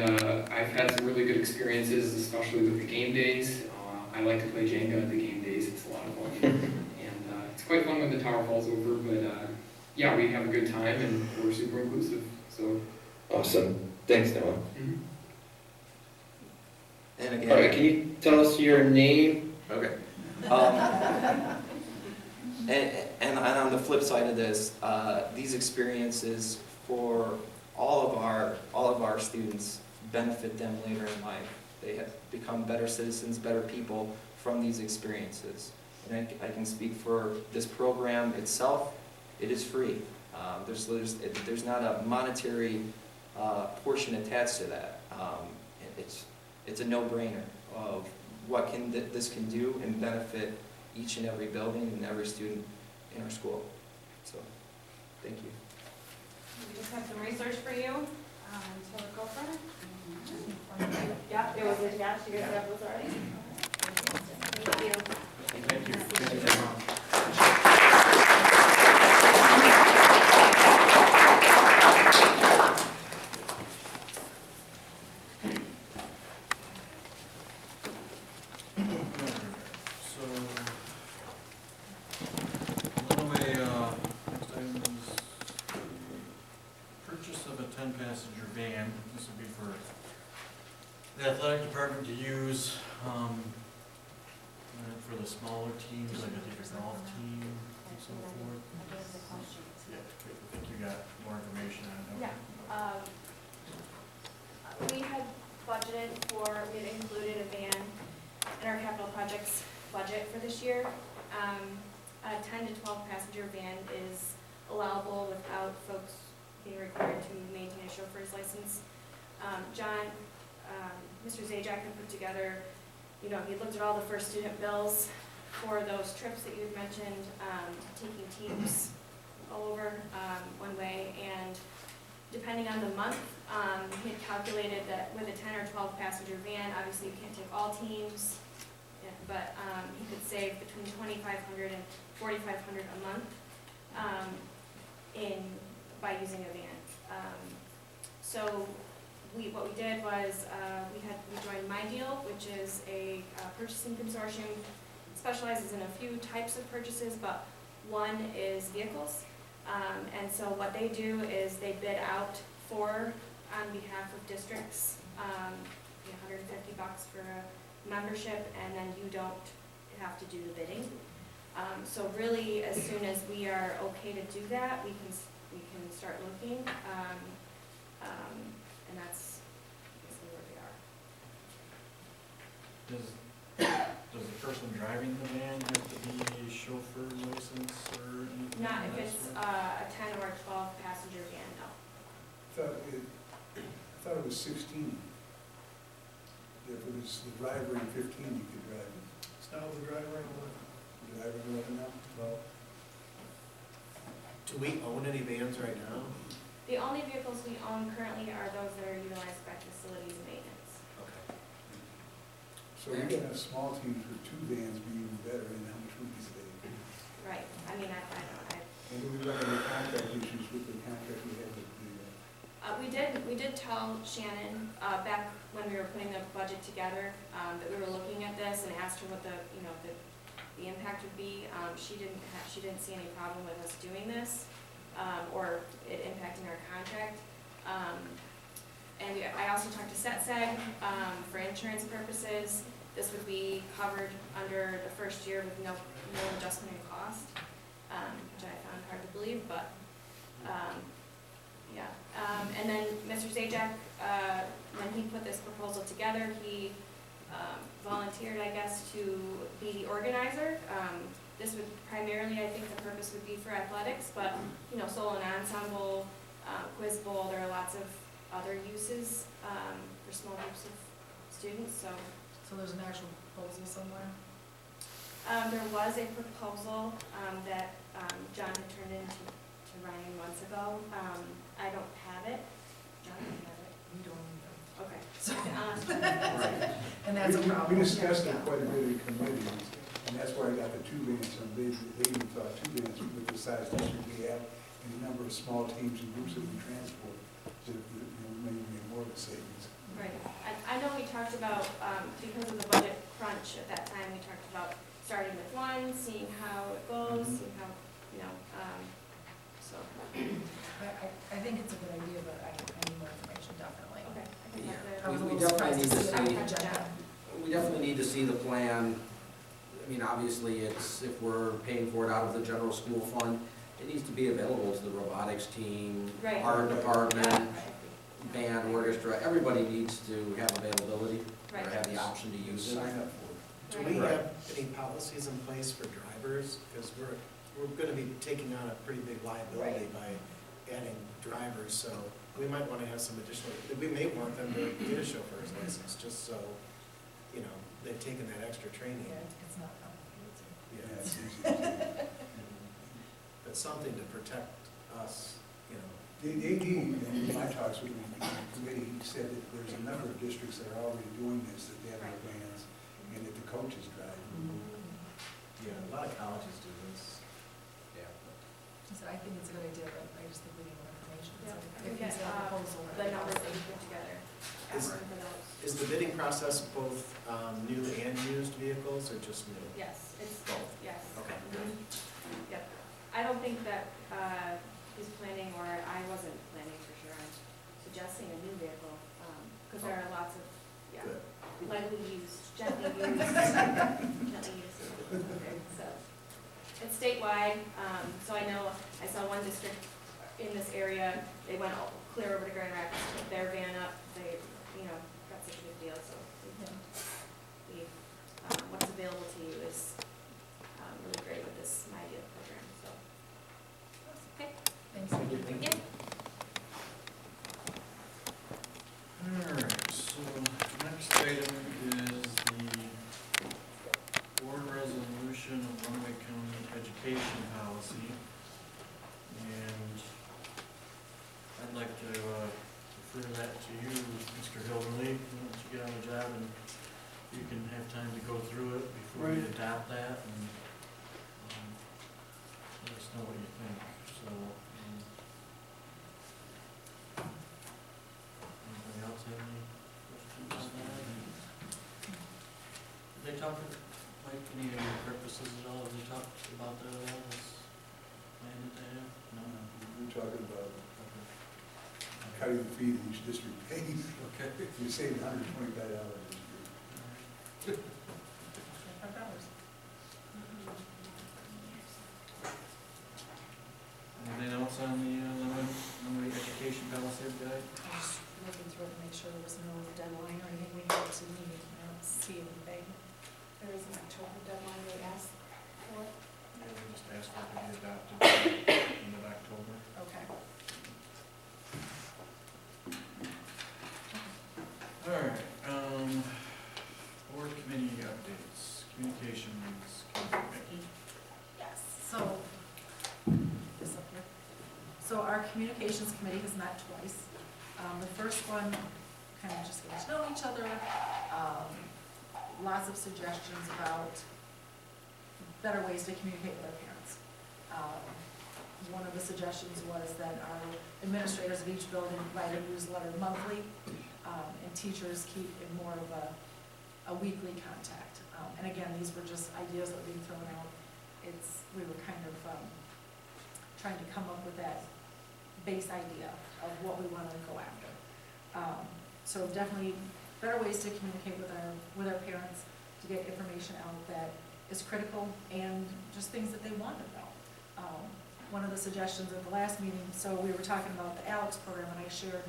I've had some really good experiences, especially with the game days. I like to play Jenga at the game days, it's a lot of fun. And it's quite fun when the tower falls over, but yeah, we have a good time and we're super inclusive, so. Awesome, thanks, Noah. Mm-hmm. And again, all right, can you tell us your name? Okay. And on the flip side of this, these experiences for all of our students benefit them later in life. They have become better citizens, better people from these experiences. And I can speak for this program itself. It is free. There's not a monetary portion attached to that. It's a no-brainer of what this can do and benefit each and every building and every student in our school. So, thank you. We just have some research for you. So go for it. Yeah, it was attached. You guys have those already? Thank you. Thank you. The athletic department to use for the smaller teams, like a different golf team and so forth. Yeah, I think you got more information on it. Yeah. We had budgeted for, we had included a van in our capital projects budget for this year. A 10 to 12 passenger van is allowable without folks being required to maintain a chauffeur's license. Mr. Zajac had put together, he looked at all the first student bills for those trips that you had mentioned, taking teams all over one way, and depending on the month, he had calculated that with a 10 or 12 passenger van, obviously you can't take all teams, but he could save between $2,500 and $4,500 a month by using a van. So what we did was we joined My Deal, which is a purchasing consortium, specializes in a few types of purchases, but one is vehicles. And so what they do is they bid out on behalf of districts, $150 for a membership, and then you don't have to do the bidding. So really, as soon as we are okay to do that, we can start looking. And that's basically where we are. Does the person driving the van have to be a chauffeur license or anything? Not if it's a 10 or 12 passenger van, no. I thought it was 16. If it was the driver and 15, you could drive it. It's now the driver and The driver driving now? Well, do we own any vans right now? The only vehicles we own currently are those that are utilized by facilities maintenance. Okay. So you're gonna have small teams with 2 vans be even better, and how much would you save? Right, I mean, I don't know. And do we run any contract issues with the contract we have with the, We did tell Shannon, back when we were putting the budget together, that we were looking at this and asked her what the the impact would be. She didn't see any problem with us doing this, or it impacting our contract. I also talked to SETSEG, for insurance purposes. This would be covered under the first year with no adjustment in cost, which I found hard to believe, but, yeah. And then Mr. Zajac, when he put this proposal together, he volunteered, I guess, to be the organizer. This would primarily, I think the purpose would be for athletics, but, you know, solo and ensemble, quiz bowl, there are lots of other uses for small groups of students, so. So there's an actual proposal somewhere? There was a proposal that John had turned in to Ryan months ago. I don't have it. John, do you have it? We don't either. Okay. So, Right. and that's a problem. We discussed it quite a bit in committee, and that's where I got the 2 bands, and they even thought 2 bands with the size district we have, and the number of small teams and groups that we transport, to, maybe make more of a savings. Right. I know we talked about, because of the budget crunch at that time, we talked about starting with 1, seeing how it goes, seeing how, you know, so. I think it's a good idea, but I need more information, definitely. Okay. I can have I was a We little definitely need to surprised see it on the see, agenda. we definitely need to see the plan. I mean, obviously, it's, if we're paying for it out of the general school fund, it needs to be available to the robotics team, Right. art department, Yeah. band, orchestra, everybody needs to have availability, or Right. have the option to use it. Sign up for it. Do we Right. have any policies in place for drivers? Because we're gonna be taking on a pretty big liability by adding drivers, so we might wanna have some additional, we may want them to get a chauffeur's license, just so, you know, they've taken that extra training. Yeah, it's not complicated. Yeah, Yeah, it's easy to do. but something to protect us, you know. The AD, in my talks with the committee, he said that there's a number of districts that are already doing this, that they have their bands, and that the coaches drive. Yeah, a lot of colleges do this. Yeah. So I think it's a good idea, but I just think we need more information. Yeah. So I if can he's get, got a proposal. the numbers that you put together. Is- Ask them for those. Is the bidding process both new and used vehicles, or just new? Yes, it's, Both. yes. Okay, good. Mhm. Yep. I don't think that he's planning, or I wasn't planning for sure on suggesting a new vehicle, because there are lots of, yeah, Good. lightly used, gently used, gently used. So, it's statewide, so I know, I saw one district in this area, they went all clear over to Grand Rapids, took their van up, they, you know, got such a good deal, so what's available to you is really great with this My Deal program, so. Okay. Thanks. Yeah. All right, so next item is the board resolution of Runaway County education policy. And I'd like to refer that to you, Mr. Hilderly, once you get on the job, and you can have time to go through it before you adopt that, and let us know what you think, so. Anybody else have any questions on that? Did they talk, Mike, any purposes at all, have they talked about that at all, this plan that they have? No? We're talking about Okay. cutting the fee that each district pays. Okay. You're saving $125 a year. Anything else on the education policy guide? I was looking through it to make sure there was no deadline or anything we had to meet. I don't see anything. There is an October deadline they asked for. Yeah, we just asked for it to be adopted in mid-October. Okay. All right, board committee updates, communications, Becky? Yes, so, this up here. So our communications committee has met twice. The first one, kind of just getting to know each other, lots of suggestions about better ways to communicate with our parents. One of the suggestions was that our administrators of each building write a newsletter monthly, and teachers keep in more of a weekly contact. And again, these were just ideas that were being thrown out. We were kind of trying to come up with that base idea of what we wanted to go after. So definitely better ways to communicate with our parents, to get information out that is critical and just things that they want to know. One of the suggestions at the last meeting, so we were talking about the ALEX program, and I shared,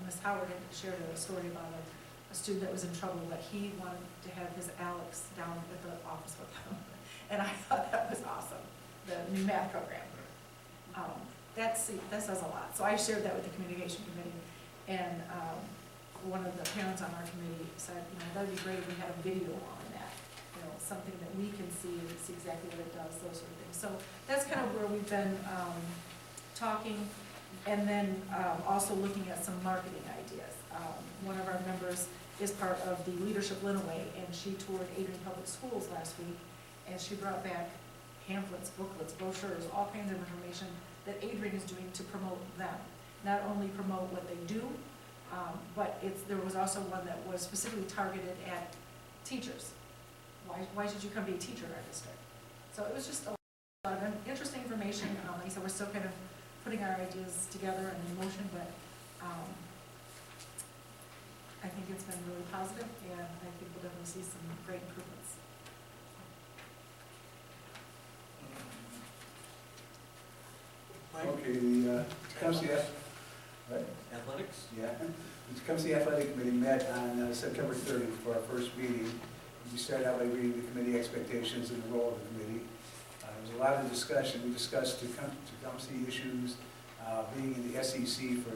Ms. Howard had shared a story about a student that was in trouble, but he wanted to have his ALEX down at the office with him. And I thought that was awesome, the new math program. That says a lot. So I shared that with the communication committee, and one of the parents on our committee said, that would be great if we had a video on that, something that we can see and see exactly what it does, those sort of things. So that's kind of where we've been talking, and then also looking at some marketing ideas. One of our members is part of the Leadership Linaway, and she toured Adrian Public Schools last week, and she brought back pamphlets, booklets, brochures, all kinds of information that Adrian is doing to promote them. Not only promote what they do, but there was also one that was specifically targeted at teachers. Why should you come be a teacher in our district? So it was just a lot of interesting information. Like I said, we're still kind of putting our ideas together and in motion, but I think it's been really positive, and I think we'll definitely see some great improvements. Okay, the Tecumseh, right? Athletics? Yeah. The Tecumseh Athletic Committee met on September 30th for our first meeting. We started out by reading the committee expectations and the role of the committee. There was a lot of discussion. We discussed Tecumseh issues, being in the SEC for,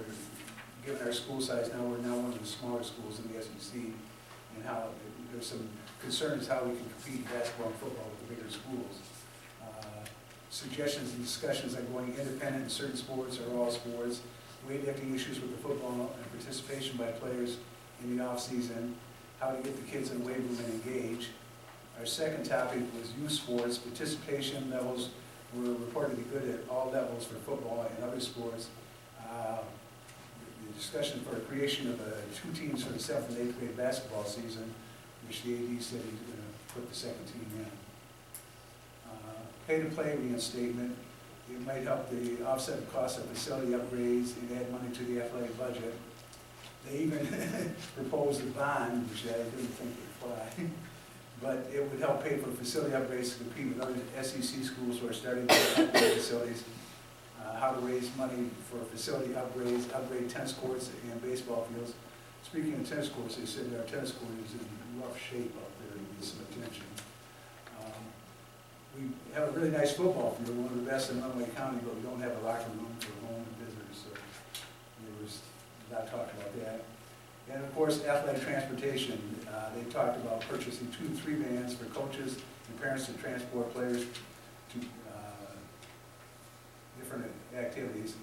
given our school size now, we're now one of the smaller schools in the SEC, and how there's some concerns how we can compete in basketball and football with the bigger schools. Suggestions and discussions on going independent in certain sports or all sports, weightlifting issues with the football and participation by players in the off-season, how to get the kids in the weight room and engage. Our second topic was youth sports. Participation levels were reported to be good at all levels for football and other sports. The discussion for a creation of 2 teams for the 7th and 8th grade basketball season, which the AD said he's going to put the second team in. Pay-to-play reinstatement. It might help the offset the cost of facility upgrades and add money to the athletic budget. They even proposed a bond, which I didn't think would fly, but it would help pay for facility upgrades to compete with other SEC schools who are starting to upgrade facilities. How to raise money for facility upgrades, upgrade tennis courts and baseball fields. Speaking of tennis courts, they said our tennis court is in rough shape up there, and needs some attention. We have a really nice football field, one of the best in Illinois County, but we don't have a locker room for home visitors, so there was a lot of talk about that. And of course, athletic transportation. They talked about purchasing 2 to 3 vans for coaches and parents to transport players to different activities.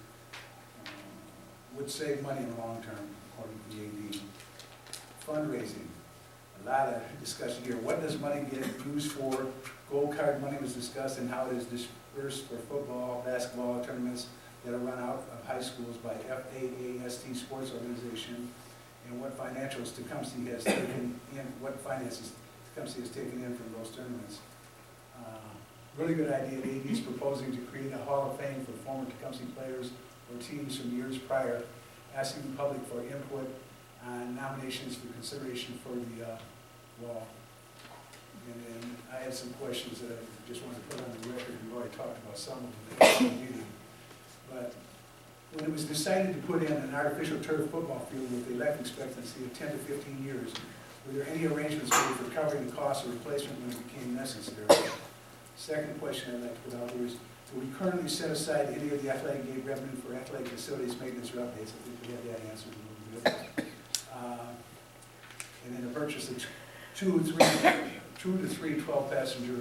Would save money in the long term, according to the AD. Fundraising. A lot of discussion here. What does money get used for? Gold card money was discussed, and how it is dispersed for football, basketball tournaments that are run out of high schools by FAAST Sports Organization, and what financials Tecumseh has taken in, what finances Tecumseh has taken in from those tournaments. Really good idea. The AD is proposing to create a Hall of Fame for former Tecumseh players or teams from years prior, asking the public for input on nominations for consideration for the wall. And then I had some questions that I just wanted to put on the record. We've already talked about some of them in the meeting. But when it was decided to put in an artificial turf football field with a life expectancy of 10 to 15 years, were there any arrangements made for covering the cost of replacement when it became necessary? Second question I'd like to put out there is, do we currently set aside any of the athletic gate revenue for athletic facilities maintenance or updates? I think we have that answered a little bit. And then the purchase of 2 to 3 12-passenger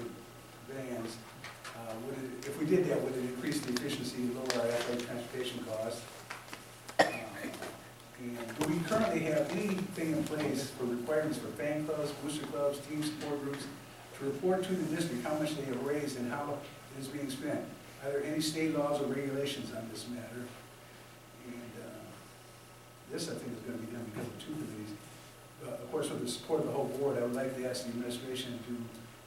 vans. If we did that, would it increase the efficiency and lower our athletic transportation costs? And do we currently have anything in place for requirements for fan clubs, booster clubs, team support groups to report to the district how much they have raised and how it is being spent? Are there any state laws or regulations on this matter? And this, I think, is going to be done because of 2 committees. of course, with the support of the whole board, I would like to ask the administration to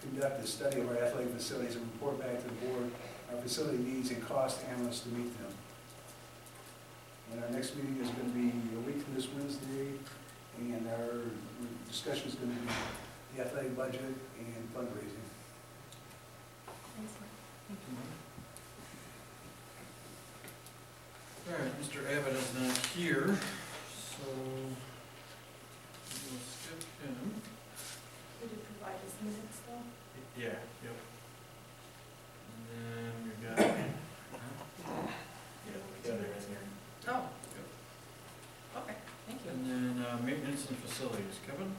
conduct a study of our athletic facilities and report back to the board our facility needs and cost analysts to meet them. And our next meeting is going to be a week from this Wednesday, and our discussion is going to be the athletic budget and fundraising. Thanks, Mark. Thank you. All right, Mr. Abbott is not here, so we'll skip him. Did you provide us minutes though? Yeah, yep. And then we've got, yeah, there, right there. Oh. Okay, thank you. And then, maintenance and facilities, Kevin?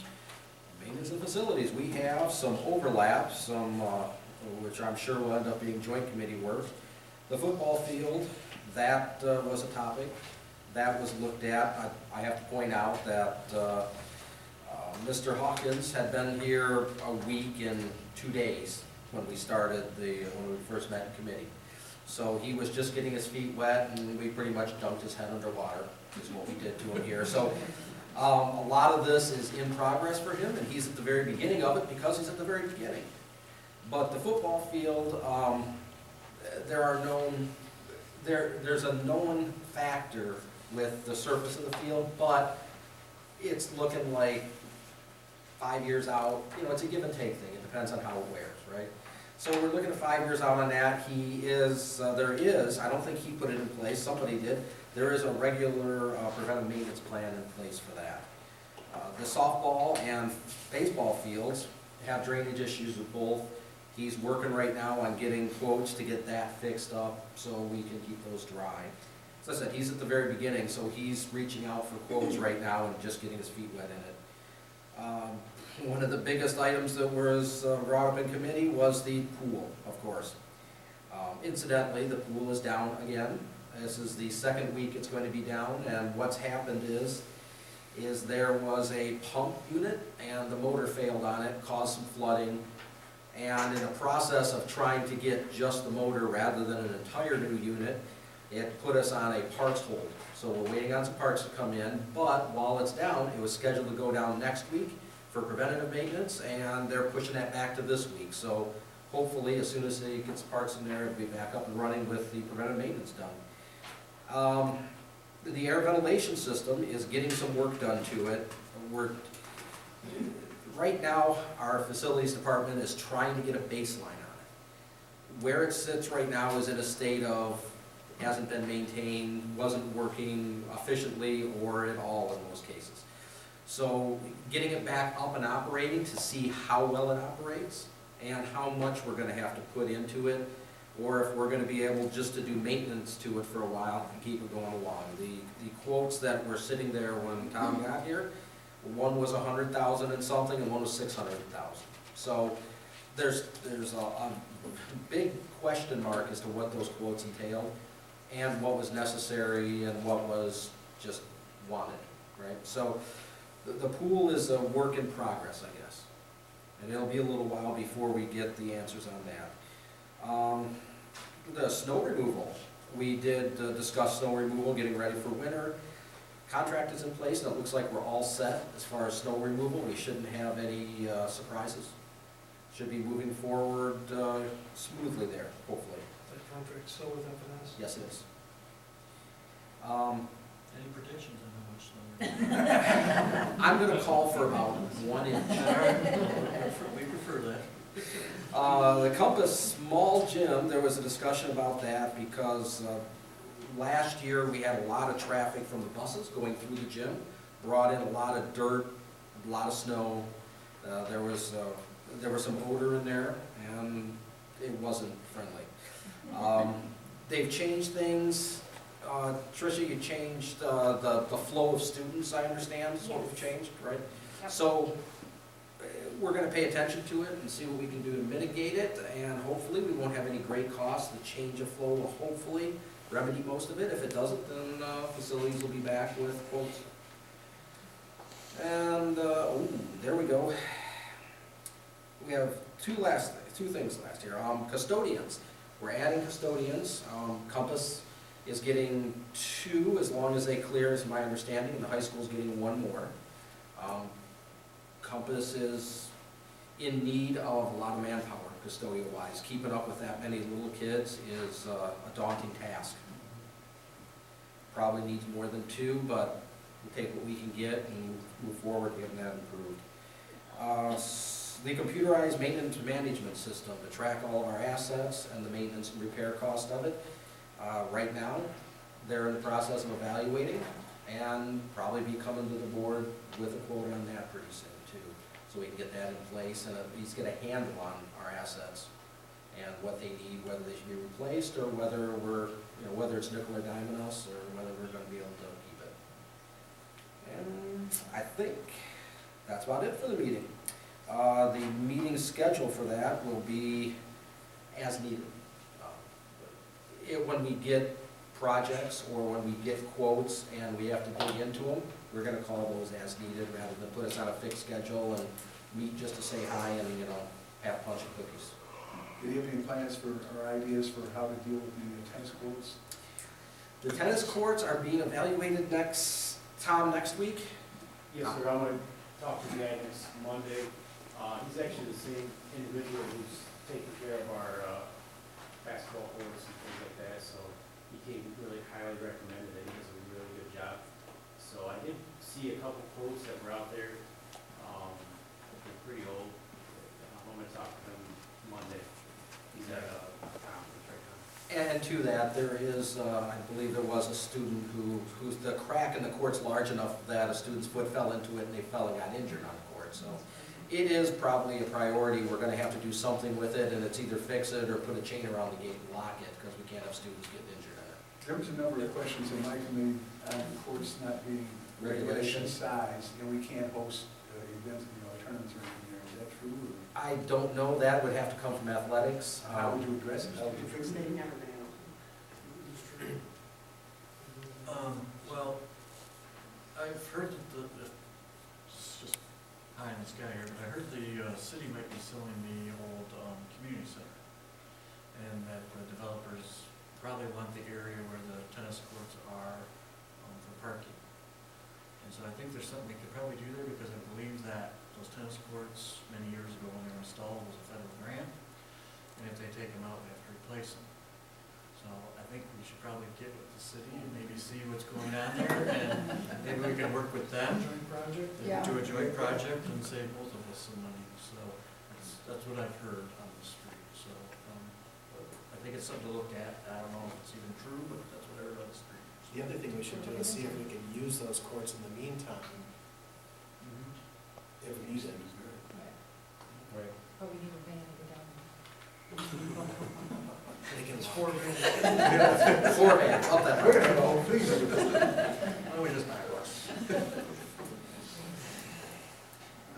Maintenance and facilities, we have some overlap, which I'm sure will end up being joint committee work. The football field, that was a topic that was looked at. I have to point out that Mr. Hawkins had been here a week and 2 days when we first met in committee. So he was just getting his feet wet, and we pretty much dunked his head underwater, is what we did to him here. So a lot of this is in progress for him, and he's at the very beginning of it because he's at the very beginning. But the football field, there's a known factor with the surface of the field, but it's looking like 5 years out. It's a give and take thing. It depends on how it wears, right? So we're looking at 5 years out on that. There is, I don't think he put it in place, somebody did, there is a regular preventive maintenance plan in place for that. The softball and baseball fields have drainage issues with both. He's working right now on getting quotes to get that fixed up so we can keep those dry. As I said, he's at the very beginning, so he's reaching out for quotes right now and just getting his feet wet in it. One of the biggest items that was brought up in committee was the pool, of course. Incidentally, the pool is down again. This is the second week it's going to be down, and what's happened is there was a pump unit and the motor failed on it, caused some flooding. And in the process of trying to get just the motor rather than an entire new unit, it put us on a parts hold. So we're waiting on some parts to come in, but while it's down, it was scheduled to go down next week for preventative maintenance, and they're pushing that back to this week. So hopefully, as soon as they get some parts in there, it'll be back up and running with the preventative maintenance done. The air ventilation system is getting some work done to it. Right now, our facilities department is trying to get a baseline on it. Where it sits right now is in a state of hasn't been maintained, wasn't working efficiently or at all in most cases. So getting it back up and operating to see how well it operates and how much we're going to have to put into it, or if we're going to be able just to do maintenance to it for a while and keep it going along. The quotes that were sitting there when Tom got here, one was 100,000 and something, and one was 600,000. So there's a big question mark as to what those quotes entailed and what was necessary and what was just wanted, right? So the pool is a work in progress, I guess, and it'll be a little while before we get the answers on that. The snow removal, we did discuss snow removal, getting ready for winter. Contract is in place, and it looks like we're all set as far as snow removal. We shouldn't have any surprises. Should be moving forward smoothly there, hopefully. That contract still with FNS? Yes, it is. Any predictions on how much snow? I'm going to call for about 1 inch. We prefer that. The Compass small gym, there was a discussion about that because last year we had a lot of traffic from the buses going through the gym, brought in a lot of dirt, a lot of snow. There was some odor in there, and it wasn't friendly. They've changed things. Tricia, you changed the flow of students, I understand, is what we've changed, right? Yep. So we're going to pay attention to it and see what we can do to mitigate it, and hopefully we won't have any great costs. The change of flow will hopefully remedy most of it. If it doesn't, then facilities will be back with quotes. And, there we go. We have two things last here. Custodians. We're adding custodians. Compass is getting 2 as long as they clear, is my understanding, and the high school's getting 1 more. Compass is in need of a lot of manpower, custodial-wise. Keeping up with that many little kids is a daunting task. Probably needs more than 2, but we'll take what we can get and move forward getting that improved. The computerized maintenance management system to track all of our assets and the maintenance and repair cost of it. Right now, they're in the process of evaluating and probably be coming to the board with a quote on that pretty soon too. So we can get that in place and at least get a handle on our assets and what they need, whether they should be replaced or whether we're, whether it's nickel or diming us or whether we're gonna be able to keep it. And I think that's about it for the meeting. The meeting schedule for that will be as needed. When we get projects or when we get quotes and we have to dig into them, we're gonna call those as needed rather than put us on a fixed schedule and meet just to say hi and, have a bunch of cookies. Do you have any plans for, or ideas for how to deal with the tennis courts? The tennis courts are being evaluated next week. Yes, sir, I'm gonna talk to the guy next Monday. He's actually the same individual who's taking care of our basketball courts and things like that, so he came really highly recommended that he does a really good job. So I did see a couple quotes that were out there. They're pretty old. I'm gonna talk to him Monday. He's at a conference right now. And to that, there is, I believe there was a student who's the crack in the court's large enough that a student's foot fell into it and they fell and got injured on the court. So it is probably a priority. We're gonna have to do something with it, and it's either fix it or put a chain around the gate and lock it, because we can't have students getting injured in it. There was a number of questions in my committee on the courts not being regulation size, and we can't host events, tournaments or anything there. Is that true? Or? I don't know. That would have to come from athletics. How would you address it? How would you fix it? Well, I've heard that it's just high in the sky here, but I heard the city might be selling the old community center, and that the developers probably want the area where the tennis courts are for parking. And so I think there's something we could probably do there, because I believe that those tennis courts many years ago when they were installed was a federal grant, and if they take them out, they have to replace them. So I think we should probably get with the city and maybe see what's going on there, and maybe we can work with them. Joint project? Yeah. Do a joint project and save both of us some money. So that's what I've heard on the street. So but I think it's something to look at. I don't know if it's even true, but that's what I heard on the street. The other thing we should do is see if we can use those courts in the meantime. If we use them. Right. But we need a van to go down. It's 4 vans. 4 vans, up that. We're gonna go, please. Why don't we just back us?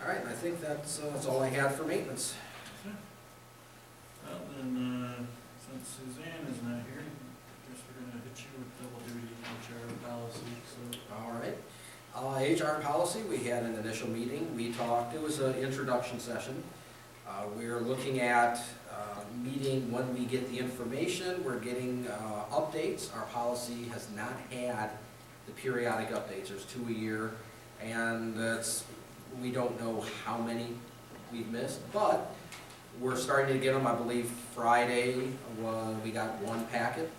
All right, I think that's all I had for maintenance. Well, then, since Suzanne is not here, I guess we're gonna hit you with double duty HR policy, so. All right. HR policy, we had an initial meeting. We talked, it was an introduction session. We're looking at meeting when we get the information. We're getting updates. Our policy has not had the periodic updates. There's 2 a year, and we don't know how many we've missed, but we're starting to get them. I believe Friday we got 1 packet.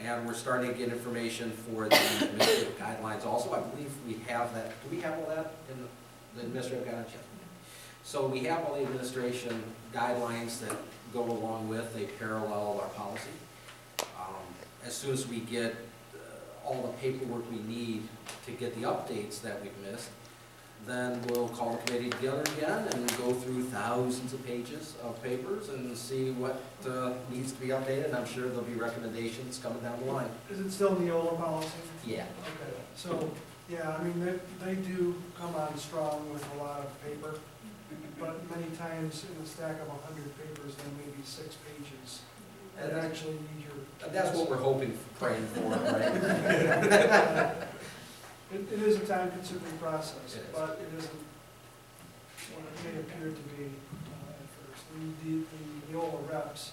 And we're starting to get information for the administrative guidelines also. I believe we have that. Do we have all that in the administrative guidelines? Yes. So we have all the administration guidelines that go along with, they parallel our policy. As soon as we get all the paperwork we need to get the updates that we've missed, then we'll call the committee together again and go through thousands of pages of papers and see what needs to be updated. I'm sure there'll be recommendations coming down the line. Is it still Neola policy? Yeah. Okay, so, yeah, I mean, they do come on strong with a lot of paper, but many times in a stack of 100 papers, there may be 6 pages that actually need your. That's what we're hoping, praying for, right? It is a time-consuming process, It is. but it isn't what it may appear to be at first. The Neola reps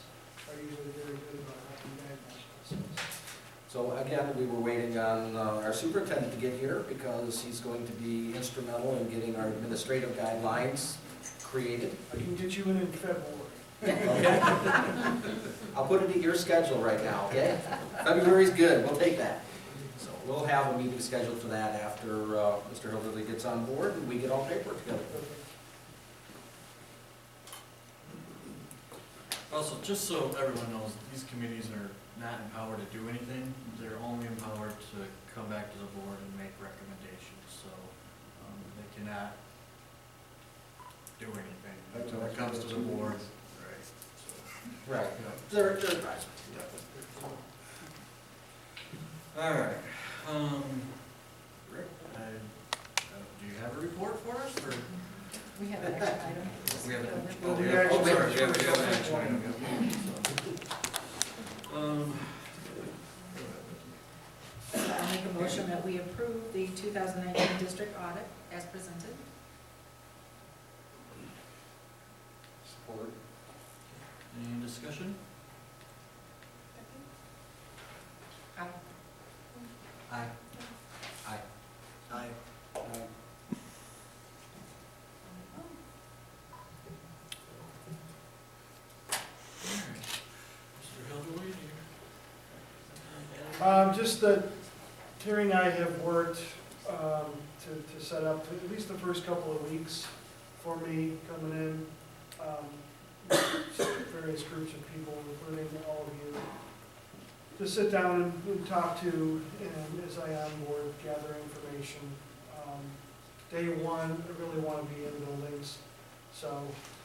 are usually very good about helping manage that process. So So again, we were waiting on our superintendent to get here because he's going to be instrumental in getting our administrative guidelines created. I can get you in February. Okay. I'll put it in your schedule right now, okay? February's good, we'll take that. So we'll have a meeting scheduled for that after Mr. Hilderly gets on board and we get all paperwork together. Also, just so everyone knows, these committees are not empowered to do anything. They're only empowered to come back to the board and make recommendations, so they cannot do anything until it comes to the board. Right. So, Right. yeah. They're advised. All right. Rick, do you have a report for us, or? We have an action item. We have an Well, we the have- action sorry, item we have is an first. action item, So I'll make a motion that we approve the 2019 district audit as presented. Support. Any discussion? Aye. Aye. Aye. Aye. Mr. Hilderly, Just that Terry and I have worked to set up at least the first couple of weeks for me coming in. Various groups of people, including all of you, to sit down and talk to, and as I onboard, gather information. Day one, I really want to be in buildings, so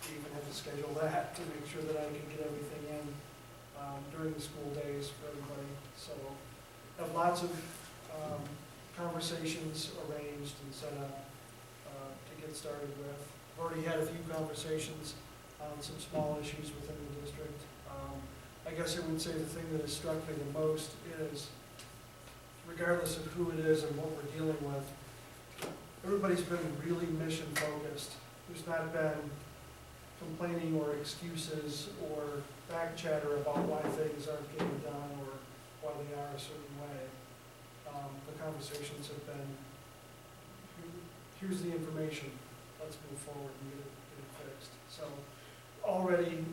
we even had to schedule that to make sure that I could get everything in during the school days for everybody. So have lots of conversations arranged and set up to get started with. I've already had a few conversations on some small issues within the district. I guess I would say the thing that has struck me the most is, regardless of who it is and what we're dealing with, everybody's been really mission focused. There's not been complaining or excuses or back chatter about why things aren't getting done or why they are a certain way. The conversations have been, here's the information, let's move forward and get it fixed. So already,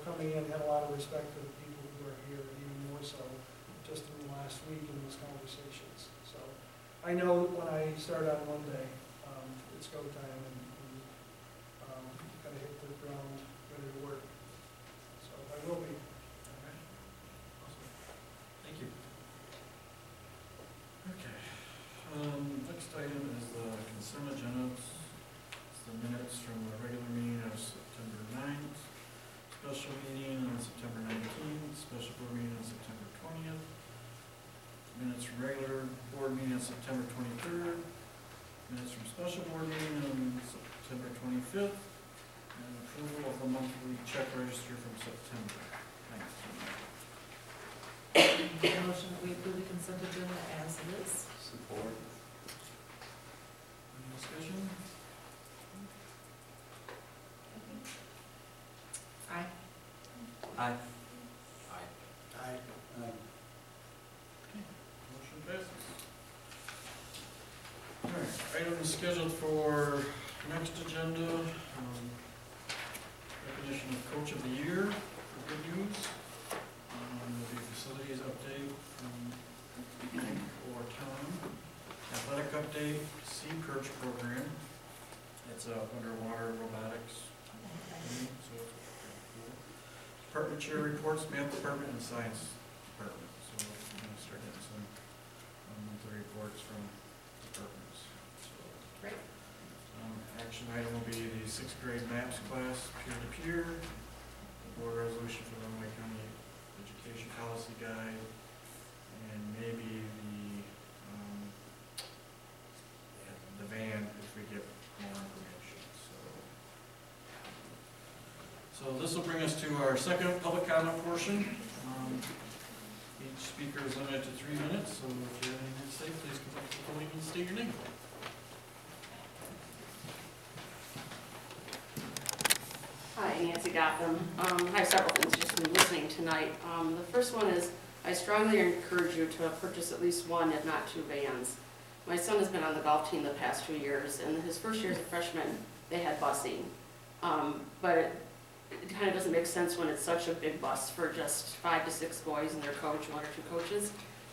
coming in, had a lot of respect for the people who are here, and even more so just in the last week in those conversations. So I know that when I start on Monday, it's go time and kind of hit the ground, ready to work. So I will be. all right. Awesome. Thank you. Okay. Next item is the consent agenda. It's the minutes from the regular meeting of September 9th, special meeting on September 19th, special board meeting on September 20th, minutes from regular board meeting on September 23rd, minutes from special board meeting on September 25th, and approval of the monthly check register from September 19th. Make a motion that we approve the consent agenda as it is. Support. Any discussion? Aye. Aye. Aye. Motion passes. All right, items scheduled for next agenda, recognition of Coach of the Year for Good News. There'll be facilities update from Hank or Tom. Athletic update, Sea Perch program. It's underwater robotics. So it's pretty cool. Department chair reports, math department and science department. So we're gonna start getting some monthly reports from departments. So, Great. action item will be the 6th grade maps class, peer-to-peer, the board resolution for the Illinois County Education Policy Guide, and maybe the van if we get more information. So this will bring us to our second public comment portion. Each speaker is limited to 3 minutes, so if you have anything to say, please come up to the podium and state your name. Hi, Nancy Gotham. I have several things just from listening tonight. The first one is, I strongly encourage you to purchase at least one, if not two vans. My son has been on the golf team the past 2 years, and his first year as a freshman, they had busing. But it kind of doesn't make sense when it's such a big bus for just 5 to 6 boys and their coach, 1 or 2 coaches.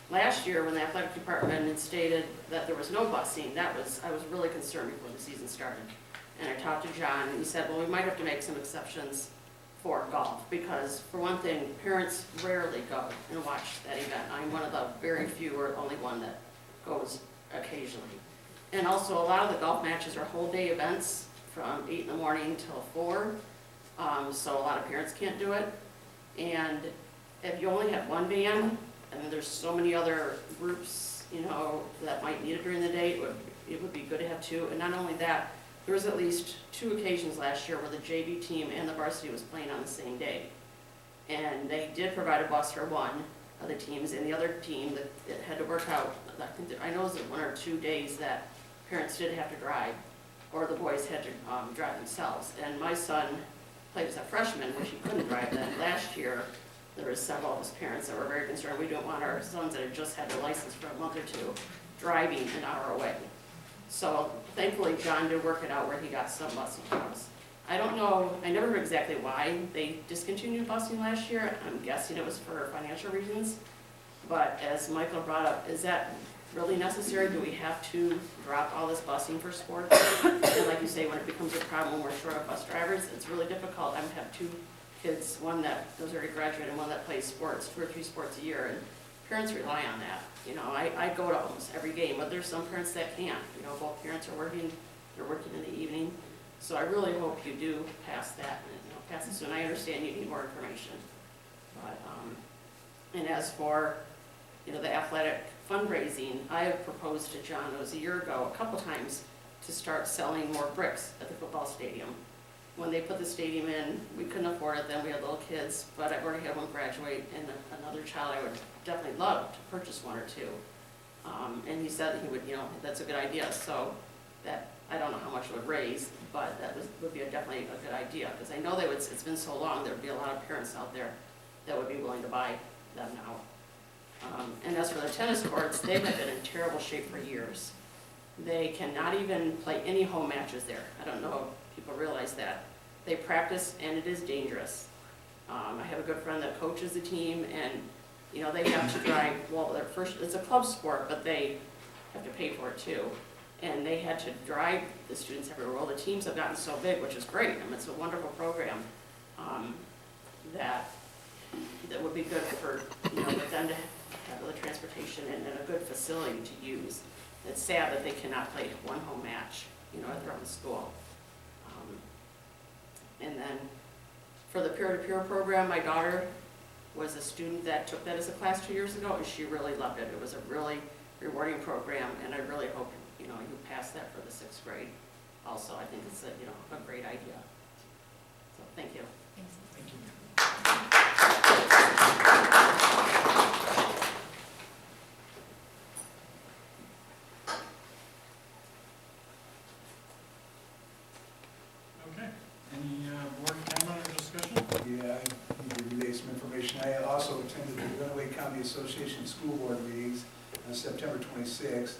Last year, when the athletic department had stated that there was no busing, I was really concerned before the season started. And I talked to John, and he said, well, we might have to make some exceptions for golf, because for one thing, parents rarely go and watch that event. I'm one of the very few, or only one, that goes occasionally. And also, a lot of the golf matches are whole day events from 8 in the morning till 4, so a lot of parents can't do it. And if you only have one van, and there's so many other groups, you know, that might need it during the day, it would be good to have 2. And not only that, there was at least 2 occasions last year where the JV team and the varsity was playing on the same day. And they did provide a bus for one of the teams, and the other team that it had to work out, I know it was 1 or 2 days that parents did have to drive, or the boys had to drive themselves. And my son played as a freshman, which he couldn't drive then. Last year, there was several of his parents that were very concerned. We don't want our sons that had just had their license for a month or 2 driving an hour away. So thankfully, John did work it out where he got some busing for us. I don't know, I never heard exactly why they discontinued busing last year. I'm guessing it was for financial reasons. But as Michael brought up, is that really necessary? Do we have to drop all this busing for sports? And like you say, when it becomes a problem, when we're short of bus drivers, it's really difficult. I have 2 kids, one that was already graduated and one that plays sports, 2 or 3 sports a year, and parents rely on that. You know, I go to almost every game, but there's some parents that can't. You know, both parents are working, they're working in the evening. So I really hope you do pass that, and, you know, pass it soon. I understand you need more information. But, and as for, you know, the athletic fundraising, I have proposed to John, it was a year ago, a couple times, to start selling more bricks at the football stadium. When they put the stadium in, we couldn't afford it then, we had little kids, but I've already had one graduate, and another child I would definitely love to purchase 1 or 2. And he said that he would, you know, that's a good idea, so that, I don't know how much it would raise, but that would be definitely a good idea, because I know it's been so long, there'd be a lot of parents out there that would be willing to buy them now. And as for the tennis courts, they've been in terrible shape for years. They cannot even play any home matches there. I don't know if people realize that. They practice, and it is dangerous. I have a good friend that coaches the team, and you know, they have to drive, well, it's a club sport, but they have to pay for it too. And they had to drive the students everywhere. Well, the teams have gotten so big, which is great. I mean, it's a wonderful program that would be good for, you know, for them to have the transportation and a good facility to use. It's sad that they cannot play 1 home match, you know, at their own school. And then for the peer-to-peer program, my daughter was a student that took that as a class 2 years ago, and she really loved it. It was a really rewarding program, and I really hope, you know, you pass that for the 6th grade. Also, I think it's a, you know, a great idea. So thank you. Thank you. Okay, any board comment or discussion? Yeah, I need to relay some information. I also attended the Runaway County Association School Board meetings on September 26th.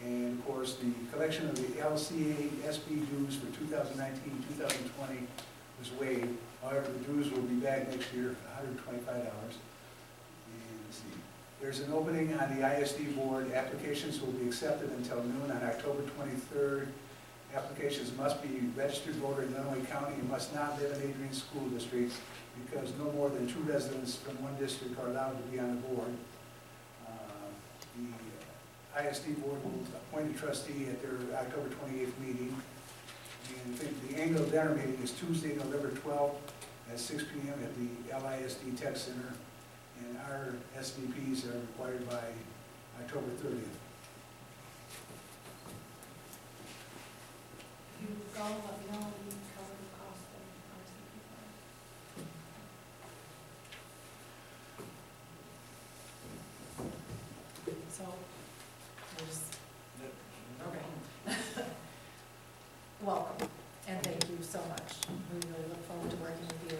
And of course, the collection of the LCA SB dues for 2019-2020 was waived. However, the dues will be back next year, $125. And let's see, there's an opening on the ISD board. Applications will be accepted until noon on October 23rd. Applications must be registered voter in Illinois County and must not live in Adrian School District, because no more than 2 residents from one district are allowed to be on the board. The ISD board will appoint a trustee at their October 28th meeting. And the annual dinner meeting is Tuesday, November 12th at 6 p.m. at the LISD Tech Center. And our SVPs are required by October 30th. You go, let me know, you cover the cost of RSVP. So, there's, okay. Welcome, and thank you so much. We really look forward to working with you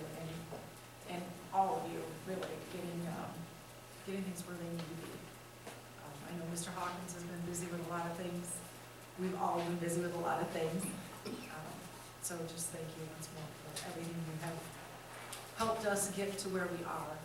and all of you, really, getting things where they need to be. I know Mr. Hawkins has been busy with a lot of things. We've all been busy with a lot of things. So just thank you once more for everything you have helped us get to where we are.